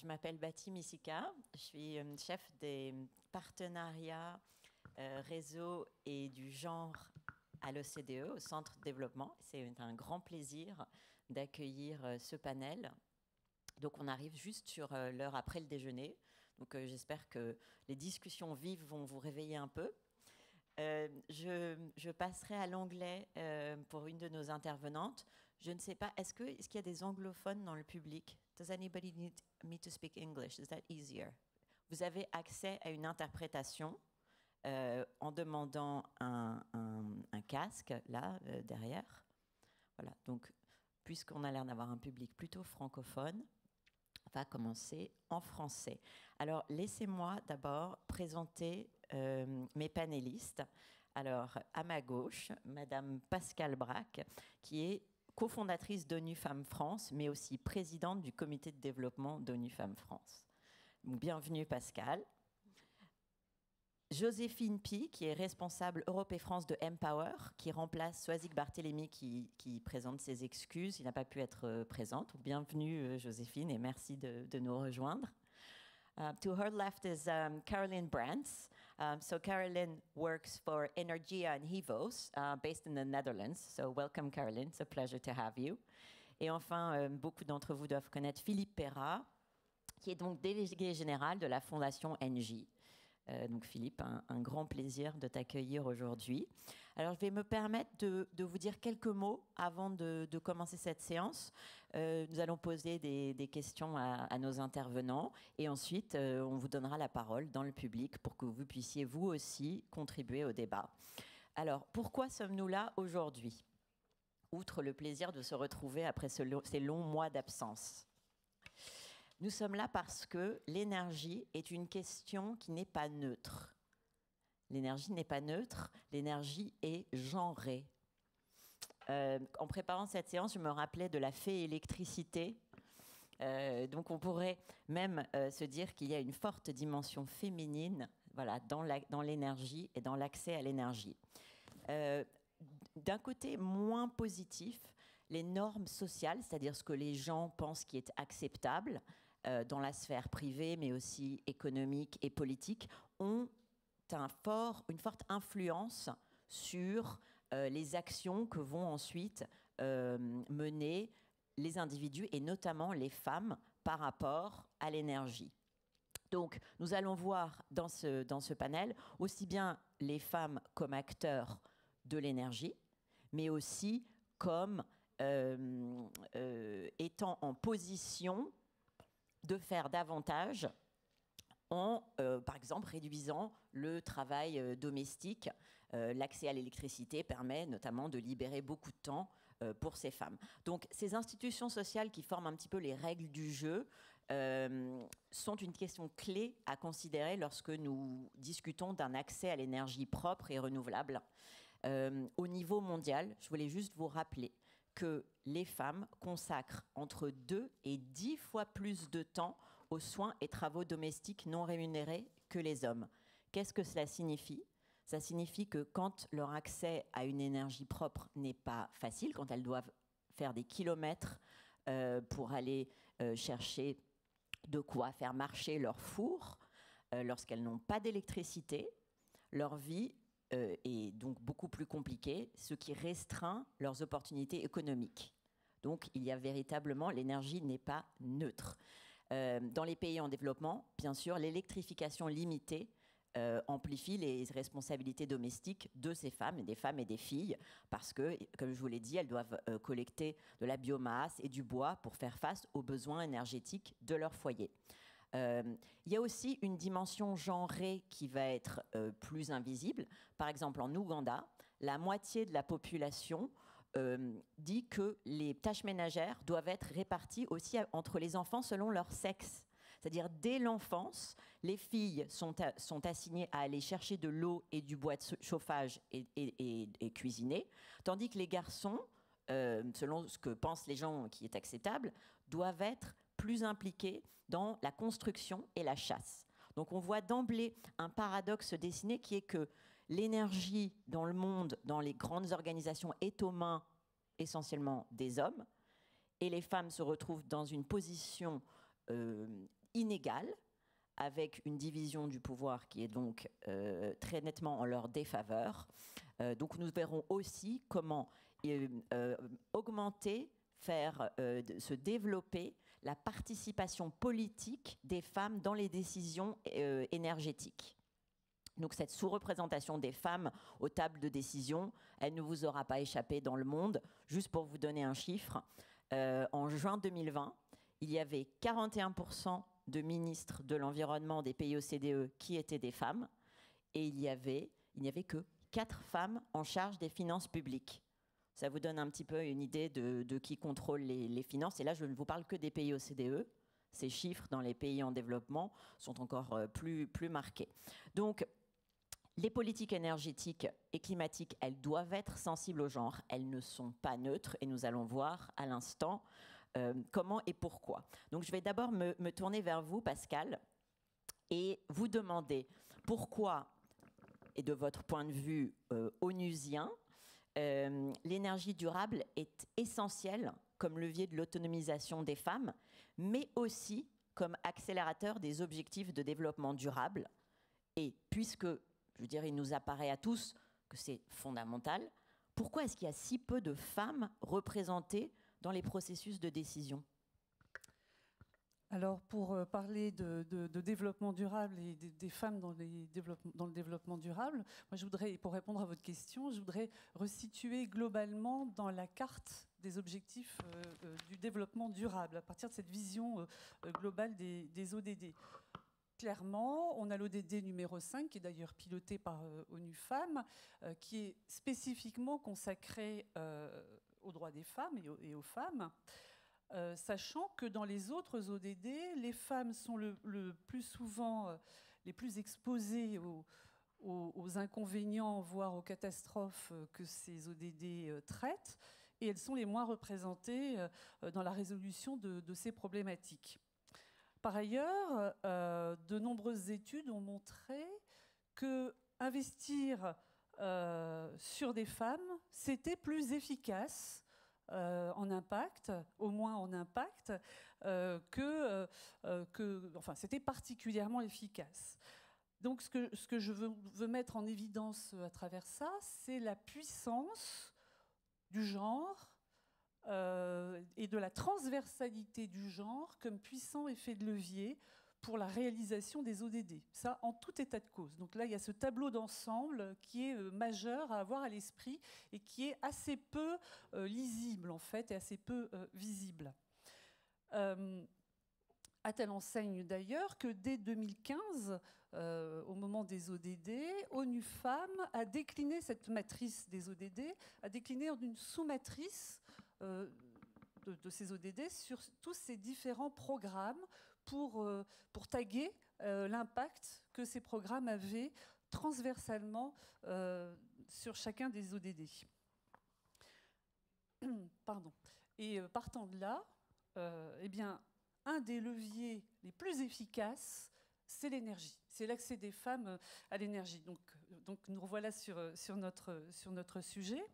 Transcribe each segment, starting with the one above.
je m'appelle Bati Misika, je suis chef des partenariats réseau et du genre à l'OCDE, au Centre de développement. C'est un grand plaisir d'accueillir ce panel. Donc on arrive juste sur l'heure après le déjeuner. Donc j'espère que les discussions vives vont vous réveiller un peu. Je passerai à l'anglais pour une de nos intervenantes. Je ne sais pas, est-ce qu'il y a des anglophones dans le public? Does anybody need me to speak English? Is that easier? Vous avez accès à une interprétation en demandant un casque, là, derrière. Voilà, donc, puisqu'on a l'air d'avoir un public plutôt francophone, on va commencer en français. Alors, laissez-moi d'abord présenter mes panélistes. Alors, à ma gauche, Madame Pascale Braque, qui est cofondatrice d'ONU Femmes France, mais aussi présidente du comité de développement d'ONU Femmes France. Donc, bienvenue Pascale. Joséphine Pi, qui est responsable Europe et France de Empower, qui remplace Soazic Barthélémy, qui présente ses excuses. Il n'a pas pu être présent. Donc, bienvenue Joséphine et merci de nous rejoindre. To her left is Caroline Brands. So Caroline works for Energia and Hivos, based in the Netherlands. So welcome Caroline, it's a pleasure to have you. Et enfin, beaucoup d'entre vous doivent connaître Philippe Perrat, qui est donc délégué général de la Fondation NJ. Donc Philippe, un grand plaisir de t'accueillir aujourd'hui. Alors je vais me permettre de vous dire quelques mots avant de commencer cette séance. Nous allons poser des questions à nos intervenants et ensuite on vous donnera la parole dans le public pour que vous puissiez vous aussi contribuer au débat. Alors pourquoi sommes-nous là aujourd'hui? Outre le plaisir de se retrouver après ces longs mois d'absence. Nous sommes là parce que l'énergie est une question qui n'est pas neutre. L'énergie n'est pas neutre, l'énergie est genrée. En préparant cette séance, je me rappelais de la fée électricité. Donc on pourrait même se dire qu'il y a une forte dimension féminine, voilà, dans l'énergie et dans l'accès à l'énergie. D'un côté moins positif, les normes sociales, c'est-à-dire ce que les gens pensent qui est acceptable, dans la sphère privée, mais aussi économique et politique, ont une forte influence sur les actions que vont ensuite mener les individus, et notamment les femmes, par rapport à l'énergie. Donc, nous allons voir dans ce panel aussi bien les femmes comme acteurs de l'énergie, mais aussi comme étant en position de faire davantage en, par exemple, réduisant le travail domestique. L'accès à l'électricité permet notamment de libérer beaucoup de temps pour ces femmes. Donc, ces institutions sociales qui forment un petit peu les règles du jeu sont une question clé à considérer lorsque nous discutons d'un accès à l'énergie propre et renouvelable. Au niveau mondial, je voulais juste vous rappeler que les femmes consacrent entre 2 et 10 fois plus de temps aux soins et travaux domestiques non rémunérés que les hommes. Qu'est-ce que cela signifie? Ça signifie que quand leur accès à une énergie propre n'est pas facile, quand elles doivent faire des kilomètres pour aller chercher de quoi faire marcher leur four, lorsqu'elles n'ont pas d'électricité, leur vie est donc beaucoup plus compliqué, ce qui restreint leurs opportunités économiques. Donc il y a véritablement, l'énergie n'est pas neutre. Dans les pays en développement, bien sûr, l'électrification limitée amplifie les responsabilités domestiques de ces femmes, des femmes et des filles, parce que, comme je vous l'ai dit, elles doivent collecter de la biomasse et du bois pour faire face aux besoins énergétiques de leur foyer. Il y a aussi une dimension genrée qui va être plus invisible. Par exemple, en Ouganda, la moitié de la population dit que les tâches ménagères doivent être réparties aussi entre les enfants selon leur sexe. C'est-à-dire, dès l'enfance, les filles sont assignées à aller chercher de l'eau et du bois de chauffage et cuisiner, tandis que les garçons, selon ce que pensent les gens qui est acceptable, doivent être plus impliqués dans la construction et la chasse. Donc on voit d'emblée un paradoxe se dessiner qui est que l'énergie dans le monde, dans les grandes organisations, est aux mains essentiellement des hommes, et les femmes se retrouvent dans une position inégales, avec une division du pouvoir qui est donc très nettement en leur défaveur. Donc nous verrons aussi comment augmenter, faire se développer la participation politique des femmes dans les décisions énergétiques. Donc cette sous-représentation des femmes aux tables de décision, elle ne vous aura pas échappé dans le monde. Juste pour vous donner un chiffre, en juin 2020, il y avait 41% de ministres de l'environnement des pays OCDE qui étaient des femmes, et il n'y avait que 4 femmes en charge des finances publiques. Ça vous donne un petit peu une idée de qui contrôle les finances. Et là, je ne vous parle que des pays OCDE. Ces chiffres dans les pays en développement sont encore plus marqués. Donc, les politiques énergétiques et climatiques, elles doivent être sensibles au genre. Elles ne sont pas neutres, et nous allons voir à l'instant comment et pourquoi. Donc, je vais d'abord me tourner vers vous, Pascal, et vous demander pourquoi, et de votre point de vue onusien, l'énergie durable est essentielle comme levier de l'autonomisation des femmes, mais aussi comme accélérateur des objectifs de développement durable. Et puisque, je veux dire, il nous apparaît à tous que c'est fondamental, pourquoi est-ce qu'il y a si peu de femmes représentées dans les processus de décision? Alors, pour parler de développement durable et des femmes dans le développement durable, moi, je voudrais, pour répondre à votre question, je voudrais resituer globalement dans la carte des objectifs du développement durable, à partir de cette vision globale des ODD. Clairement, on a l'ODD numéro 5, qui est d'ailleurs piloté par ONU Femmes, qui est spécifiquement consacré aux droits des femmes et aux femmes. Sachant que dans les autres ODD, les femmes sont le plus souvent les plus exposées aux inconvénients, voire aux catastrophes que ces ODD traitent, et elles sont les moins représentées dans la résolution de ces problématiques. Par ailleurs, de nombreuses études ont montré que investir sur des femmes, c'était plus efficace en impact, au moins en impact, enfin, c'était particulièrement efficace. Donc, ce que je veux mettre en évidence à travers ça, c'est la puissance du genre et de la transversalité du genre comme puissant effet de levier pour la réalisation des ODD. Ça, en tout état de cause. Donc là, il y a ce tableau d'ensemble qui est majeur à avoir à l'esprit et qui est assez peu lisible, en fait, et assez peu visible. À telle enseigne, d'ailleurs, que dès 2015, au moment des ODD, ONU Femmes a décliné cette matrice des ODD, a décliné en une sous-matrice de ces ODD sur tous ces différents programmes pour taguer l'impact que ces programmes avaient transversalement sur chacun des ODD. Pardon. Et partant de là, eh bien, un des leviers les plus efficaces, c'est l'énergie. C'est l'accès des femmes à l'énergie. Donc nous revoilà sur notre sujet.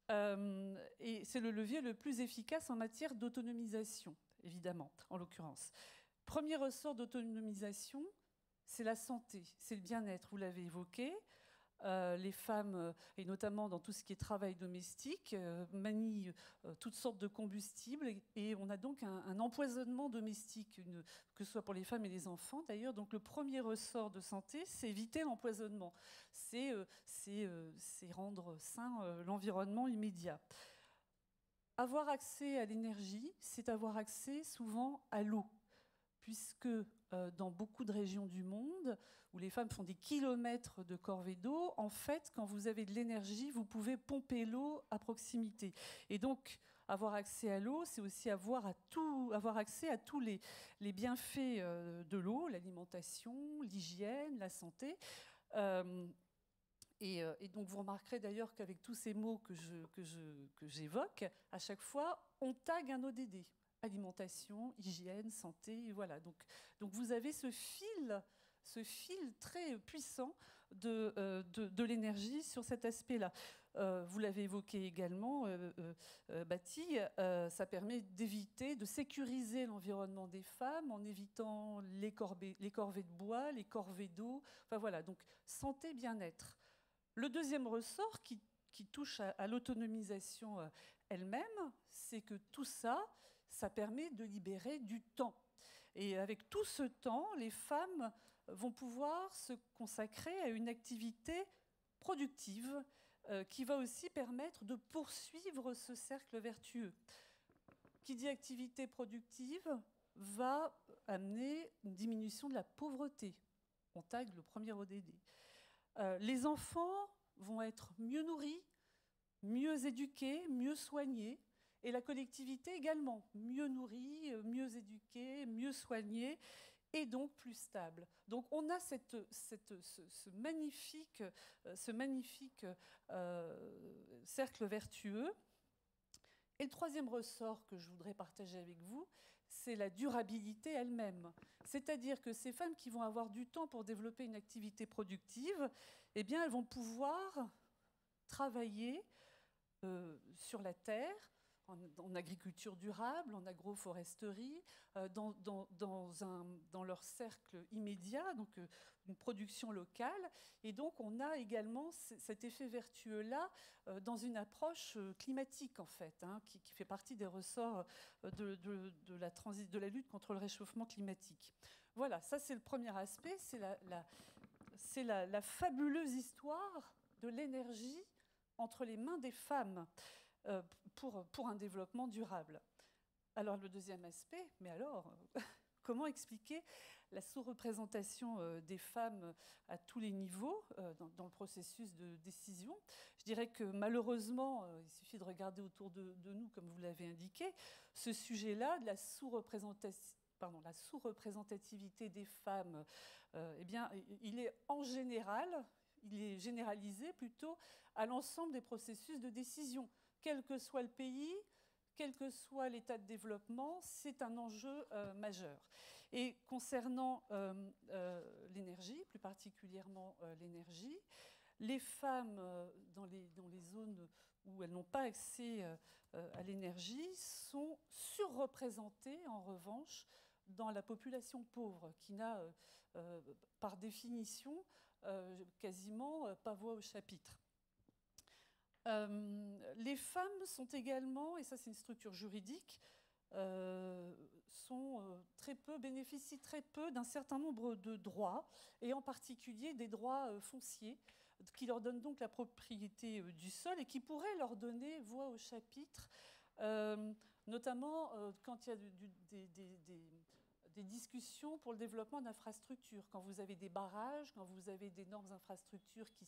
Et c'est le levier le plus efficace en matière d'autonomisation, évidemment, en l'occurrence. Premier ressort d'autonomisation, c'est la santé, c'est le bien-être, vous l'avez évoqué. Les femmes, et notamment dans tout ce qui est travail domestique, manient toutes sortes de combustibles et on a donc un empoisonnement domestique, que ce soit pour les femmes et les enfants d'ailleurs. Donc le premier ressort de santé, c'est éviter l'empoisonnement, c'est rendre sain l'environnement immédiat. Avoir accès à l'énergie, c'est avoir accès souvent à l'eau, puisque dans beaucoup de régions du monde, où les femmes font des kilomètres de corvées d'eau, en fait, quand vous avez de l'énergie, vous pouvez pomper l'eau à proximité. Et donc, avoir accès à l'eau, c'est aussi avoir accès à tous les bienfaits de l'eau, l'alimentation, l'hygiène, la santé. Et donc, vous remarquerez d'ailleurs qu'avec tous ces mots que j'évoque, à chaque fois, on tague un ODD. Alimentation, hygiène, santé, voilà. Donc vous avez ce fil ce fil très puissant de l'énergie sur cet aspect-là. Vous l'avez évoqué également, Bati, ça permet d'éviter, de sécuriser l'environnement des femmes en évitant les corvées de bois, les corvées d'eau, enfin voilà, donc santé, bien-être. Le deuxième ressort qui touche à l'autonomisation elle-même, c'est que tout ça, ça permet de libérer du temps. Et avec tout ce temps, les femmes vont pouvoir se consacrer à une activité productive qui va aussi permettre de poursuivre ce cercle vertueux. Qui dit activité productive va amener une diminution de la pauvreté. On tague le premier ODD. Les enfants vont être mieux nourris, mieux éduqués, mieux soignés, et la collectivité également, mieux nourrie, mieux éduquée, mieux soignée, et donc plus stable. Donc on a ce magnifique cercle vertueux. Et le troisième ressort que je voudrais partager avec vous, c'est la durabilité elle-même. C'est-à-dire que ces femmes qui vont avoir du temps pour développer une activité productive, eh bien, elles vont pouvoir travailler sur la terre, en agriculture durable, en agroforesterie, dans leur cercle immédiat, donc une production locale. Et donc on a également cet effet vertueux-là dans une approche climatique, en fait, hein, qui fait partie des ressorts de la lutte contre le réchauffement climatique. Voilà, ça c'est le premier aspect, c'est la fabuleuse histoire de l'énergie entre les mains des femmes. Pour un développement durable. Alors le deuxième aspect, mais alors, comment expliquer la sous-représentation des femmes à tous les niveaux dans le processus de décision? Je dirais que malheureusement, il suffit de regarder autour de nous, comme vous l'avez indiqué, ce sujet-là de la sous-représentativité des femmes, eh bien, il est en général, il est généralisé plutôt à l'ensemble des processus de décision. Quel que soit le pays, quel que soit l'état de développement, c'est un enjeu majeur. Et concernant l'énergie, plus particulièrement l'énergie, les femmes dans les zones où elles n'ont pas accès à l'énergie sont surreprésentées, en revanche, dans la population pauvre, qui n'a, par définition, quasiment pas voix au chapitre. Les femmes sont également, et ça c'est une structure juridique, bénéficient très peu d'un certain nombre de droits, et en particulier des droits fonciers, qui leur donnent donc la propriété du sol et qui pourraient leur donner voix au chapitre, notamment quand il y a des discussions pour le développement d'infrastructures. Quand vous avez des barrages, quand vous avez des normes infrastructures qui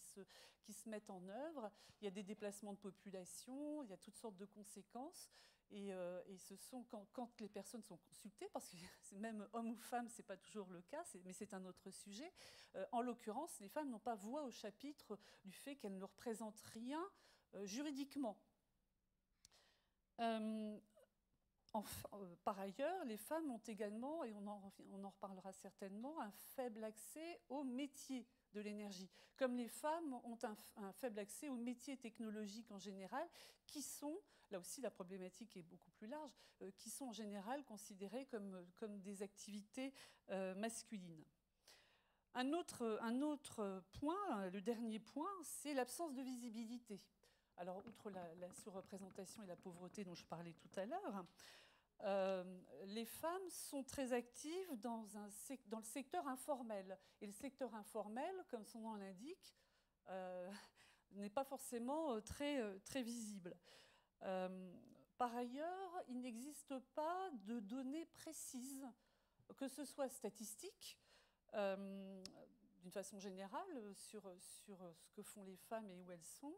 se mettent en œuvre, il y a des déplacements de population, il y a toutes sortes de conséquences. Et ce sont quand les personnes sont consultées, parce que même hommes ou femmes, ce n'est pas toujours le cas, mais c'est un autre sujet. En l'occurrence, les femmes n'ont pas voix au chapitre du fait qu'elles ne représentent rien juridiquement. Par ailleurs, les femmes ont également, et on en reparlera certainement, un faible accès aux métiers de l'énergie. Comme les femmes ont un faible accès aux métiers technologiques en général, qui sont, là aussi la problématique est beaucoup plus large, qui sont en général considérées comme des activités masculines. Un autre point, le dernier point, c'est l'absence de visibilité. Alors, outre la surreprésentation et la pauvreté dont je parlais tout à l'heure, les femmes sont très actives dans le secteur informel. Et le secteur informel, comme son nom l'indique, n'est pas forcément très visible. Par ailleurs, il n'existe pas de données précises, que ce soit statistiques, d'une façon générale, sur ce que font les femmes et où elles sont,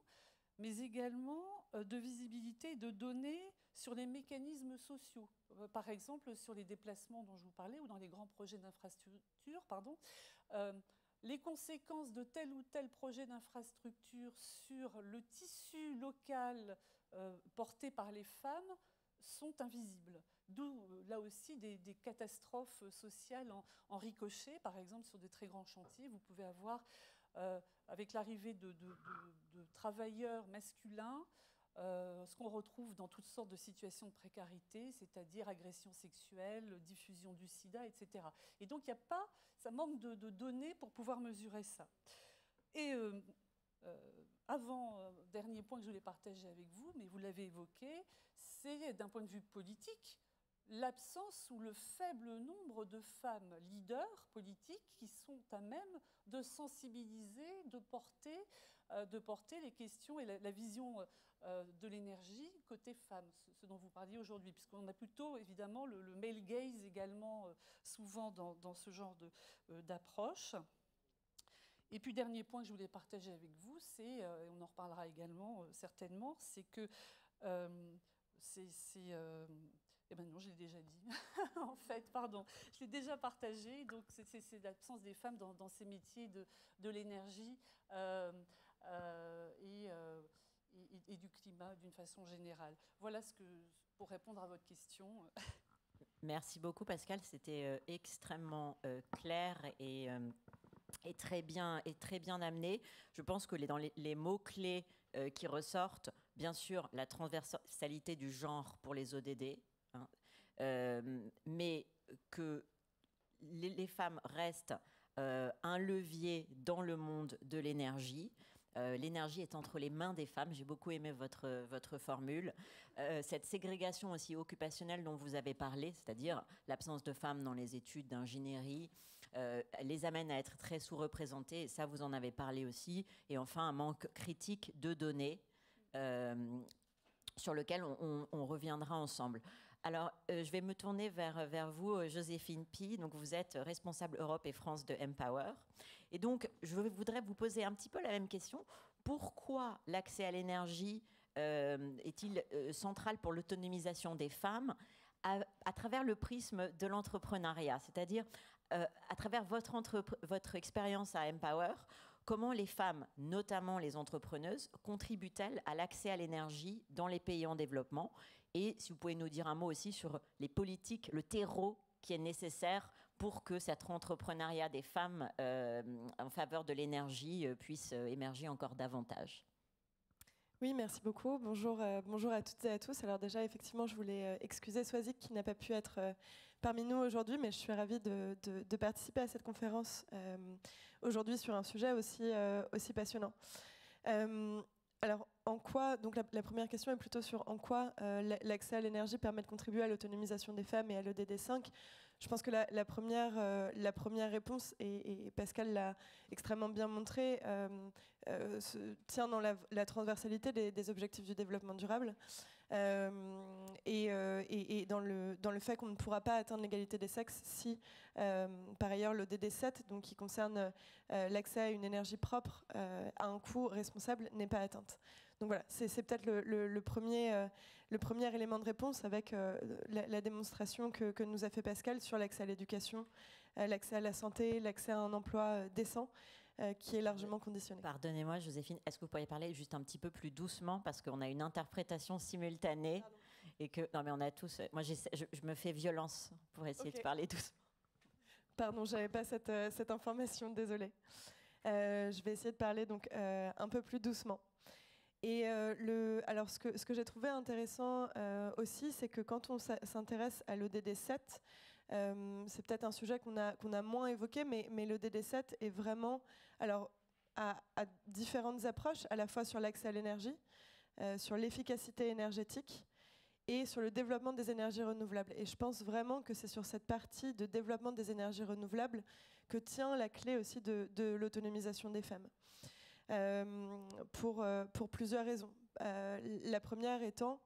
mais également de visibilité et de données sur les mécanismes sociaux. Par exemple, sur les déplacements dont je vous parlais ou dans les grands projets d'infrastructure, les conséquences de tel ou tel projet d'infrastructure sur le tissu local porté par les femmes sont invisibles. D'où, là aussi, des catastrophes sociales en ricochet. Par exemple, sur des très grands chantiers, vous pouvez avoir, avec l'arrivée de travailleurs masculins, ce qu'on retrouve dans toutes sortes de situations de précarité, c'est-à-dire agression sexuelle, diffusion du sida, etc. Et donc, il n'y a pas, ça manque de données pour pouvoir mesurer ça. Et dernier point que je voulais partager avec vous, mais vous l'avez évoqué, c'est d'un point de vue politique, l'absence ou le faible nombre de femmes leaders politiques qui sont à même de sensibiliser, de porter les questions et la vision de l'énergie côté femmes, ce dont vous parliez aujourd'hui, puisqu'on a plutôt évidemment le male gaze également souvent dans ce genre d'approche. Et puis, dernier point que je voulais partager avec vous, c'est, et on en reparlera également certainement, c'est que eh ben non, je l'ai déjà dit. En fait, pardon, je l'ai déjà partagé. Donc, c'est l'absence des femmes dans ces métiers de l'énergie et du climat d'une façon générale. Voilà pour répondre à votre question. Merci beaucoup, Pascal. C'était extrêmement clair et très bien amené. Je pense que dans les mots-clés qui ressortent, bien sûr, la transversalité du genre pour les ODD, hein, mais que les femmes restent un levier dans le monde de l'énergie. L'énergie est entre les mains des femmes. J'ai beaucoup aimé votre formule. Cette ségrégation aussi occupationnelle dont vous avez parlé, c'est-à-dire l'absence de femmes dans les études d'ingénierie, les amène à être très sous-représentées, et ça vous en avez parlé aussi, et enfin un manque critique de données sur lequel on reviendra ensemble. Alors, je vais me tourner vers vous, Joséphine Pi. Donc, vous êtes responsable Europe et France de Empower. Et donc, je voudrais vous poser un petit peu la même question. Pourquoi l'accès à l'énergie est-il central pour l'autonomisation des femmes à travers le prisme de l'entrepreneuriat? C'est-à-dire, à travers votre expérience à Empower, comment les femmes, notamment les entrepreneuses, contribuent-elles à l'accès à l'énergie dans les pays en développement? Et si vous pouvez nous dire un mot aussi sur les politiques, le terreau qui est nécessaire pour que cet entrepreneuriat des femmes en faveur de l'énergie puisse émerger encore davantage. Oui, merci beaucoup. Bonjour à toutes et à tous. Alors déjà, effectivement, je voulais excuser Swazik qui n'a pas pu être parmi nous aujourd'hui, mais je suis ravie de participer à cette conférence aujourd'hui sur un sujet aussi passionnant. Alors, en quoi, donc la première question est plutôt sur en quoi l'accès à l'énergie permet de contribuer à l'autonomisation des femmes et à l'EDD 5. Je pense que la première réponse, et Pascal l'a extrêmement bien montré, tient dans la transversalité des objectifs du développement durable et dans le fait qu'on ne pourra pas atteindre l'égalité des sexes si, par ailleurs, le DD7, donc qui concerne l'accès à une énergie propre à un coût responsable, n'est pas atteinte. Donc voilà, c'est peut-être le premier élément de réponse avec la démonstration que nous a fait Pascal sur l'accès à l'éducation, l'accès à la santé, l'accès à un emploi décent, qui est largement conditionné. Pardonnez-moi, Joséphine, est-ce que vous pourriez parler juste un petit peu plus doucement parce qu'on a une interprétation simultanée. Pardon. Et que non mais on a tous. Moi, je me fais violence pour essayer de parler doucement. Pardon, j'avais pas cette information, désolée. Je vais essayer de parler donc un peu plus doucement. Et alors, ce que j'ai trouvé intéressant aussi, c'est que quand on s'intéresse à l'ODD 7, c'est peut-être un sujet qu'on a moins évoqué, mais l'ODD 7 est vraiment à différentes approches, à la fois sur l'accès à l'énergie, sur l'efficacité énergétique et sur le développement des énergies renouvelables. Et je pense vraiment que c'est sur cette partie de développement des énergies renouvelables que tient la clé aussi de l'autonomisation des femmes. Pour plusieurs raisons. La première étant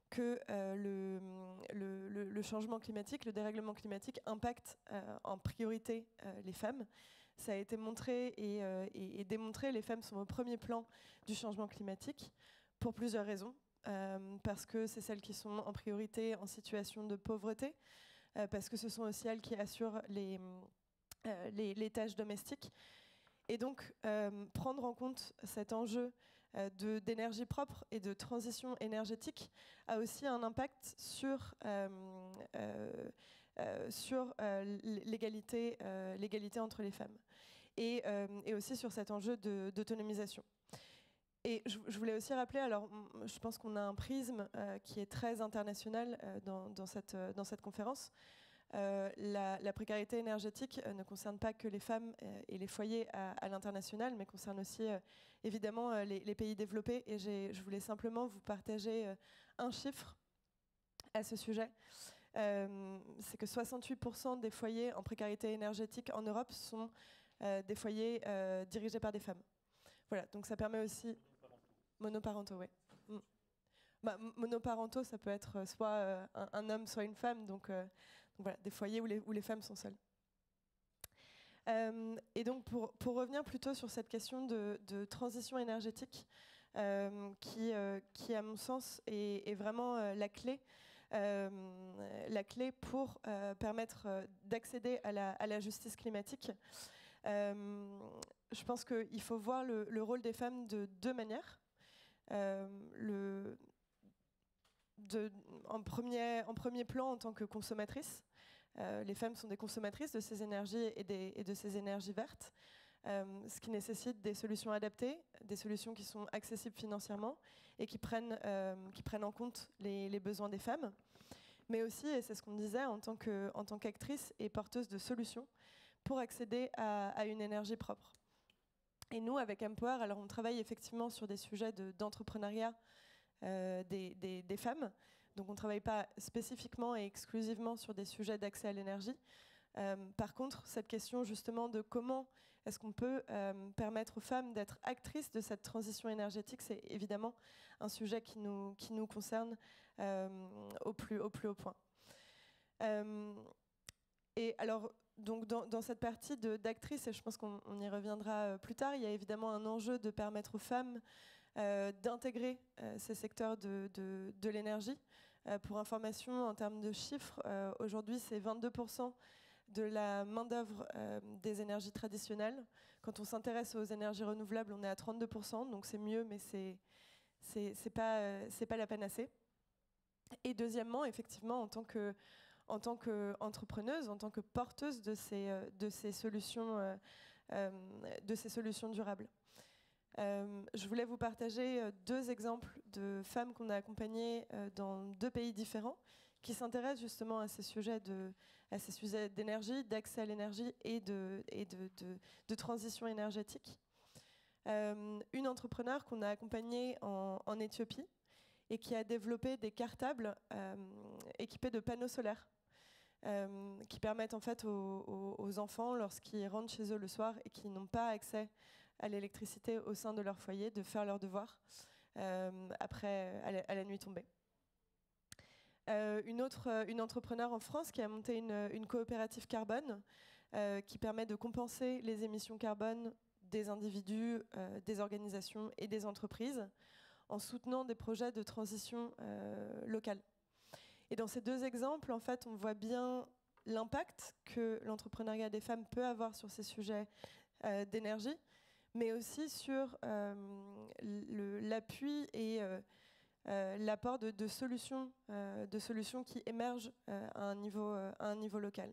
que le changement climatique, le dérèglement climatique impacte en priorité les femmes. Ça a été montré et démontré, les femmes sont au premier plan du changement climatique pour plusieurs raisons. Parce que c'est celles qui sont en priorité en situation de pauvreté, parce que ce sont aussi elles qui assurent les tâches domestiques. Et donc, prendre en compte cet enjeu d'énergie propre et de transition énergétique a aussi un impact sur l'égalité entre les femmes et aussi sur cet enjeu d'autonomisation. Et je voulais aussi rappeler, alors je pense qu'on a un prisme qui est très international dans cette conférence. La précarité énergétique ne concerne pas que les femmes et les foyers à l'international, mais concerne aussi évidemment les pays développés. Et je voulais simplement vous partager un chiffre à ce sujet. C'est que 68% des foyers en précarité énergétique en Europe sont des foyers dirigés par des femmes. Voilà, donc ça permet aussi... Monoparentaux, oui. Monoparentaux, ça peut être soit un homme, soit une femme, donc voilà, des foyers où les femmes sont seules. Et donc pour revenir plutôt sur cette question de transition énergétique, qui à mon sens est vraiment la clé pour permettre d'accéder à la justice climatique. Je pense qu'il faut voir le rôle des femmes de deux manières. En premier plan en tant que consommatrices. Les femmes sont des consommatrices de ces énergies et de ces énergies vertes, ce qui nécessite des solutions adaptées, des solutions qui sont accessibles financièrement et qui prennent en compte les besoins des femmes, mais aussi, et c'est ce qu'on disait, en tant qu'actrice et porteuse de solutions pour accéder à une énergie propre. Et nous, avec Empower, alors on travaille effectivement sur des sujets d'entrepreneuriat des femmes. Donc on ne travaille pas spécifiquement et exclusivement sur des sujets d'accès à l'énergie. Par contre, cette question justement de comment est-ce qu'on peut permettre aux femmes d'être actrices de cette transition énergétique, c'est évidemment un sujet qui nous concerne au plus haut point. Et alors, donc dans cette partie d'actrice, et je pense qu'on y reviendra plus tard, il y a évidemment un enjeu de permettre aux femmes d'intégrer ces secteurs de l'énergie. Pour information, en termes de chiffres, aujourd'hui c'est 22% de la main-d'œuvre des énergies traditionnelles. Quand on s'intéresse aux énergies renouvelables, on est à 32%, donc c'est mieux, mais c'est pas la panacée. Et deuxièmement, effectivement, en tant qu'entrepreneuse, en tant que porteuse de ces solutions durables. Je voulais vous partager deux exemples de femmes qu'on a accompagnées dans deux pays différents qui s'intéressent justement à ces sujets d'énergie, d'accès à l'énergie et de transition énergétique. Une entrepreneure qu'on a accompagnée en Éthiopie et qui a développé des cartables équipés de panneaux solaires qui permettent en fait aux enfants, lorsqu'ils rentrent chez eux le soir et qui n'ont pas accès à l'électricité au sein de leur foyer, de faire leurs devoirs à la nuit tombée. Une entrepreneure en France qui a monté une coopérative carbone qui permet de compenser les émissions carbone des individus, des organisations et des entreprises en soutenant des projets de transition locale. Et dans ces deux exemples, en fait, on voit bien l'impact que l'entrepreneuriat des femmes peut avoir sur ces sujets d'énergie, mais aussi sur l'appui et l'apport de solutions qui émergent à un niveau local.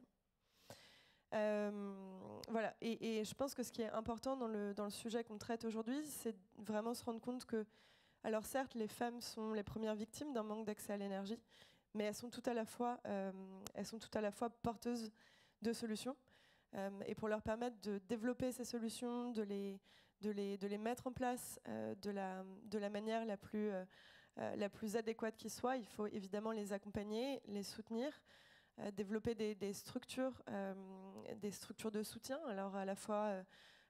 Voilà. Et je pense que ce qui est important dans le sujet qu'on traite aujourd'hui, c'est vraiment se rendre compte que, alors certes, les femmes sont les premières victimes d'un manque d'accès à l'énergie, mais elles sont tout à la fois porteuses de solutions. Et pour leur permettre de développer ces solutions, de les mettre en place de la manière la plus adéquate qui soit, il faut évidemment les accompagner, les soutenir, développer des structures de soutien. Alors à la fois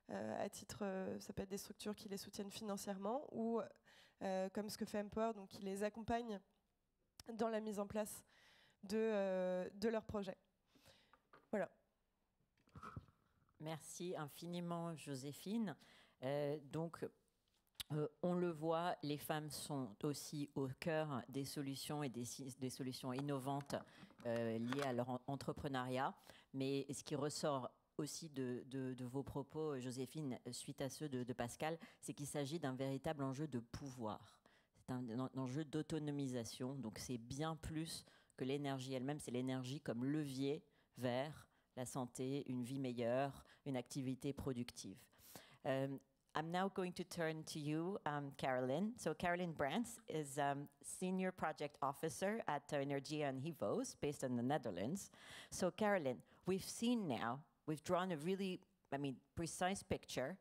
à titre, ça peut être des structures qui les soutiennent financièrement ou comme ce que fait Empower, donc qui les accompagne dans la mise en place de leurs projets. Voilà. Merci infiniment, Joséphine. On le voit, les femmes sont aussi au cœur des solutions et des solutions innovantes liées à leur entrepreneuriat. Mais ce qui ressort aussi de vos propos, Joséphine, suite à ceux de Pascal, c'est qu'il s'agit d'un véritable enjeu de pouvoir. C'est un enjeu d'autonomisation, donc c'est bien plus que l'énergie elle-même, c'est l'énergie comme levier vers la santé, une vie meilleure, une activité productive. I'm now going to turn to you, Caroline. So Caroline Brands is Senior Project Officer at Energia and Hivos, based in the Netherlands. So Caroline, we've seen now, we've drawn a really, precise picture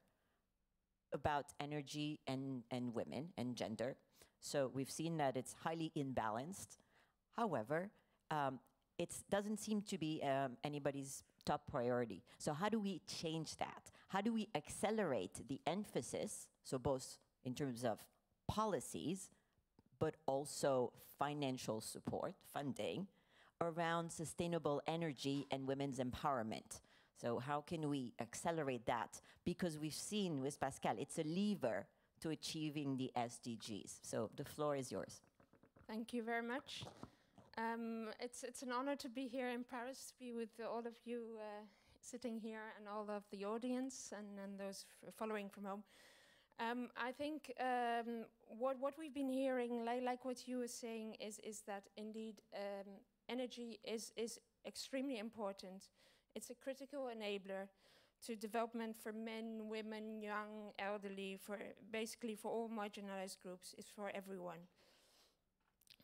about energy and women and gender. So we've seen that it's highly imbalanced. However, it doesn't seem to be anybody's top priority. So how do we change that? How do we accelerate the emphasis, so both in terms of policies, but also financial support, funding, around sustainable energy and women's empowerment? So how can we accelerate that? Because we've seen with Pascal, it's a lever to achieving the SDGs. So the floor is yours. Thank you very much. It's an honor to be here in Paris, to be with all of you sitting here and all of the audience and those following from home. I think what we've been hearing, like what you were saying, is that indeed energy is extremely important. It's a critical enabler to development for men, women, young, elderly, basically for all marginalized groups. It's for everyone.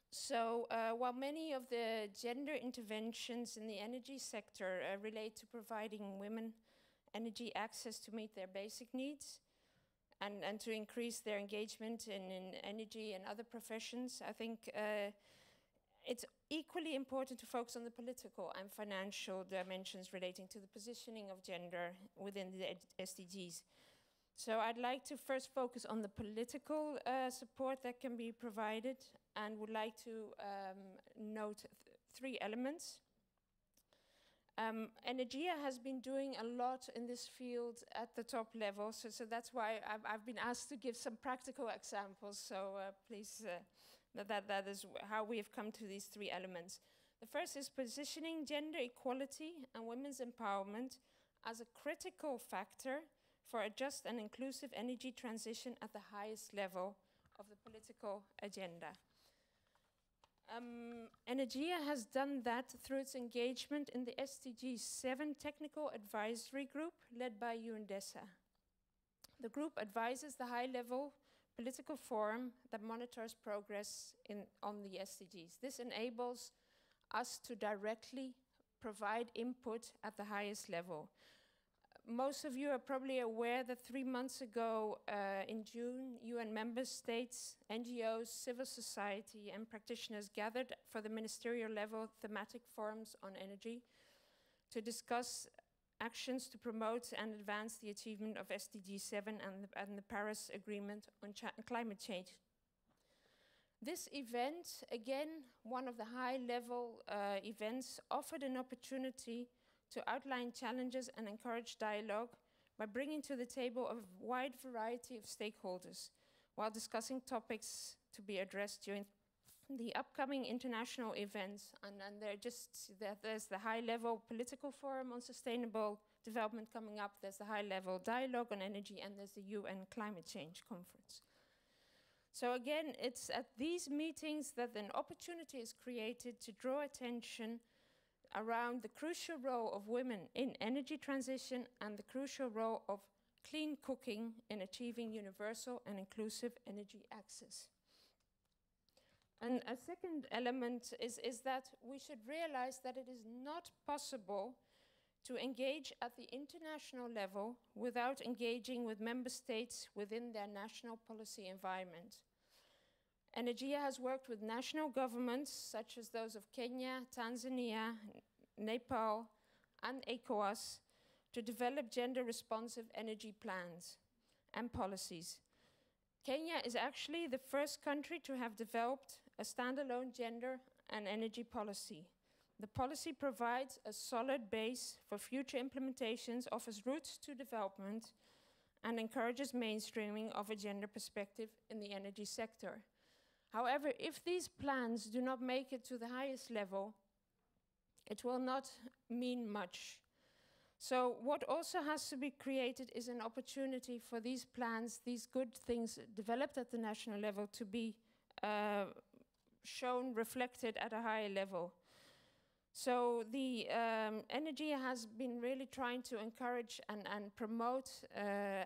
So while many of the gender interventions in the energy sector relate to providing women energy access to meet their basic needs and to increase their engagement in energy and other professions, I think it's equally important to focus on the political and financial dimensions relating to the positioning of gender within the SDGs. So I'd like to first focus on the political support that can be provided, and would like to note three elements. Energia has been doing a lot in this field at the top level, so that's why I've been asked to give some practical examples. So please, that is how we have come to these three elements. The first is positioning gender equality and women's empowerment as a critical factor for a just and inclusive energy transition at the highest level of the political agenda. Energia has done that through its engagement in the SDG 7 Technical Advisory Group led by UNDESA. The group advises the high-level political forum that monitors progress on the SDGs. This enables us to directly provide input at the highest level. Most of you are probably aware that 3 months ago, in June, UN member states, NGOs, civil society, and practitioners gathered for the ministerial level thematic forums on energy to discuss actions to promote and advance the achievement of SDG 7 and the Paris Agreement on climate change. This event, again, one of the high-level events, offered an opportunity to outline challenges and encourage dialogue by bringing to the table a wide variety of stakeholders while discussing topics to be addressed during the upcoming international events. And there's the high-level political forum on sustainable development coming up, there's the high-level dialogue on energy, and there's the UN Climate Change Conference. So again, it's at these meetings that an opportunity is created to draw attention around the crucial role of women in energy transition and the crucial role of clean cooking in achieving universal and inclusive energy access. And a second element is that we should realize that it is not possible to engage at the international level without engaging with member states within their national policy environment. Energia has worked with national governments, such as those of Kenya, Tanzania, Nepal, and ECOWAS, to develop gender-responsive energy plans and policies. Kenya is actually the first country to have developed a standalone gender and energy policy. The policy provides a solid base for future implementations, offers routes to development, and encourages mainstreaming of a gender perspective in the energy sector. However, if these plans do not make it to the highest level, it will not mean much. So what also has to be created is an opportunity for these plans, these good things developed at the national level, to be shown, reflected at a higher level. So the Energy has been really trying to encourage and promote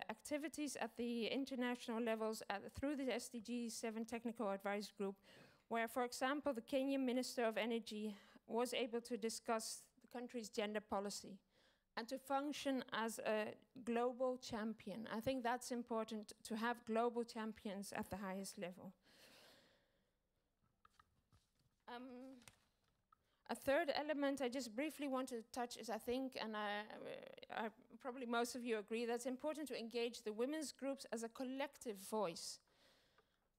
activities at the international levels through the SDG 7 Technical Advice Group, where, for example, the Kenyan Minister of Energy was able to discuss the country's gender policy and to function as a global champion. I think that's important, to have global champions at the highest level. A third element I just briefly want to touch is, I think, and probably most of you agree, that it's important to engage the women's groups as a collective voice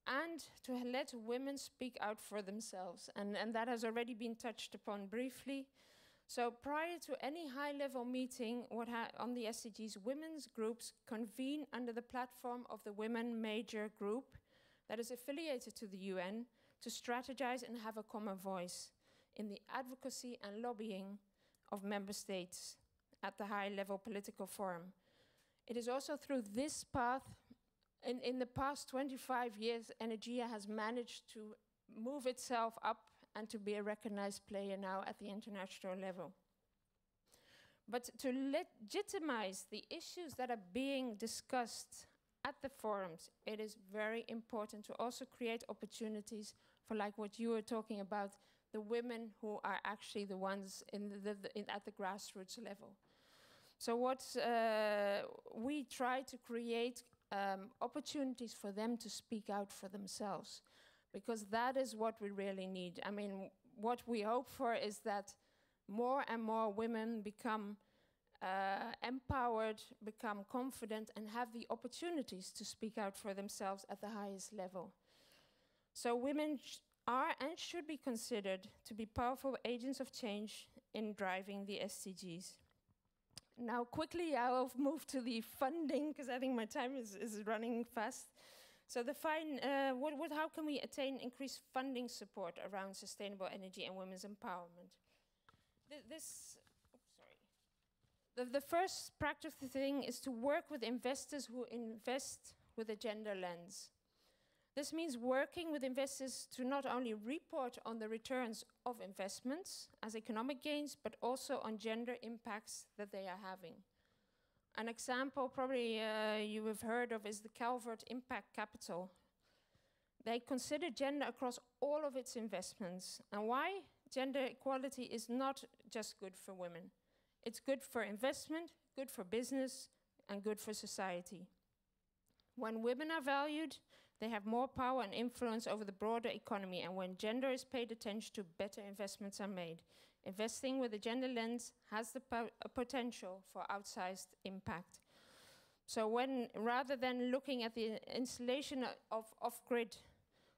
and to let women speak out for themselves. And that has already been touched upon briefly. So prior to any high-level meeting on the SDGs, women's groups convene under the platform of the Women Major Group that is affiliated to the UN to strategize and have a common voice in the advocacy and lobbying of member states at the high-level political forum. It is also through this path, in the past 25 years, Energia has managed to move itself up and to be a recognized player now at the international level. But to legitimize the issues that are being discussed at the forums, it is very important to also create opportunities for, like what you were talking about, the women who are actually the ones at the grassroots level. So what we try to create opportunities for them to speak out for themselves, because that is what we really need. I mean, what we hope for is that more and more women become empowered, become confident, and have the opportunities to speak out for themselves at the highest level. So women are and should be considered to be powerful agents of change in driving the SDGs. Now, quickly, I'll move to the funding, because I think my time is running fast. So how can we attain increased funding support around sustainable energy and women's empowerment? The first practical thing is to work with investors who invest with a gender lens. This means working with investors to not only report on the returns of investments as economic gains, but also on gender impacts that they are having. An example probably you have heard of is the Calvert Impact Capital. They consider gender across all of its investments. And why? Gender equality is not just good for women. It's good for investment, good for business, and good for society. When women are valued, they have more power and influence over the broader economy, and when gender is paid attention to, better investments are made. Investing with a gender lens has the potential for outsized impact. So rather than looking at the installation of off-grid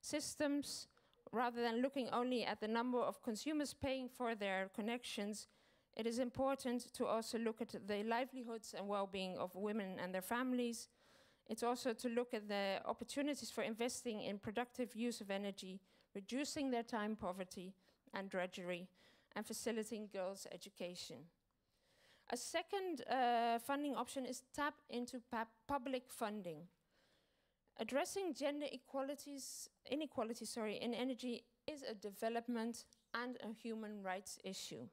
systems, rather than looking only at the number of consumers paying for their connections, it is important to also look at the livelihoods and well-being of women and their families. It's also to look at the opportunities for investing in productive use of energy, reducing their time poverty and drudgery, and facilitating girls' education. A second funding option is tap into public funding. Addressing gender inequality in energy is a development and a human rights issue.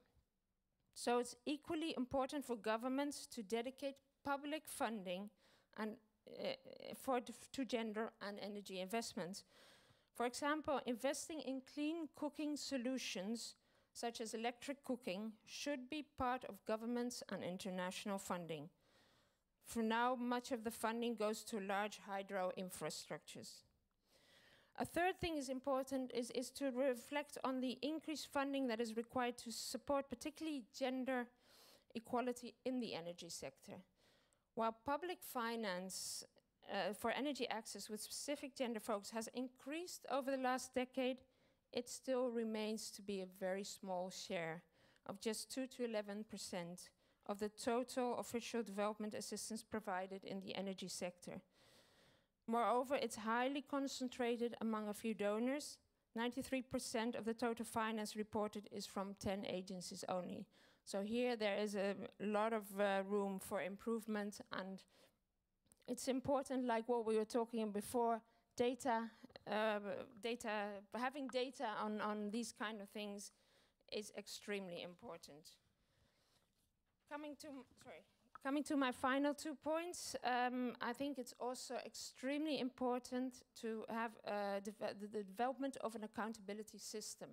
So it's equally important for governments to dedicate public funding and to gender and energy investments. For example, investing in clean cooking solutions, such as electric cooking, should be part of governments and international funding. For now, much of the funding goes to large hydro infrastructures. A third thing is important is to reflect on the increased funding that is required to support particularly gender equality in the energy sector. While public finance for energy access with specific gender focus has increased over the last decade, it still remains to be a very small share of just 2 to 11% of the total official development assistance provided in the energy sector. Moreover, it's highly concentrated among a few donors. 93% of the total finance reported is from 10 agencies only. So here there is a lot of room for improvement, and it's important, like what we were talking before, having data on these kind of things is extremely important. Coming to my final 2 points, I think it's also extremely important to have the development of an accountability system.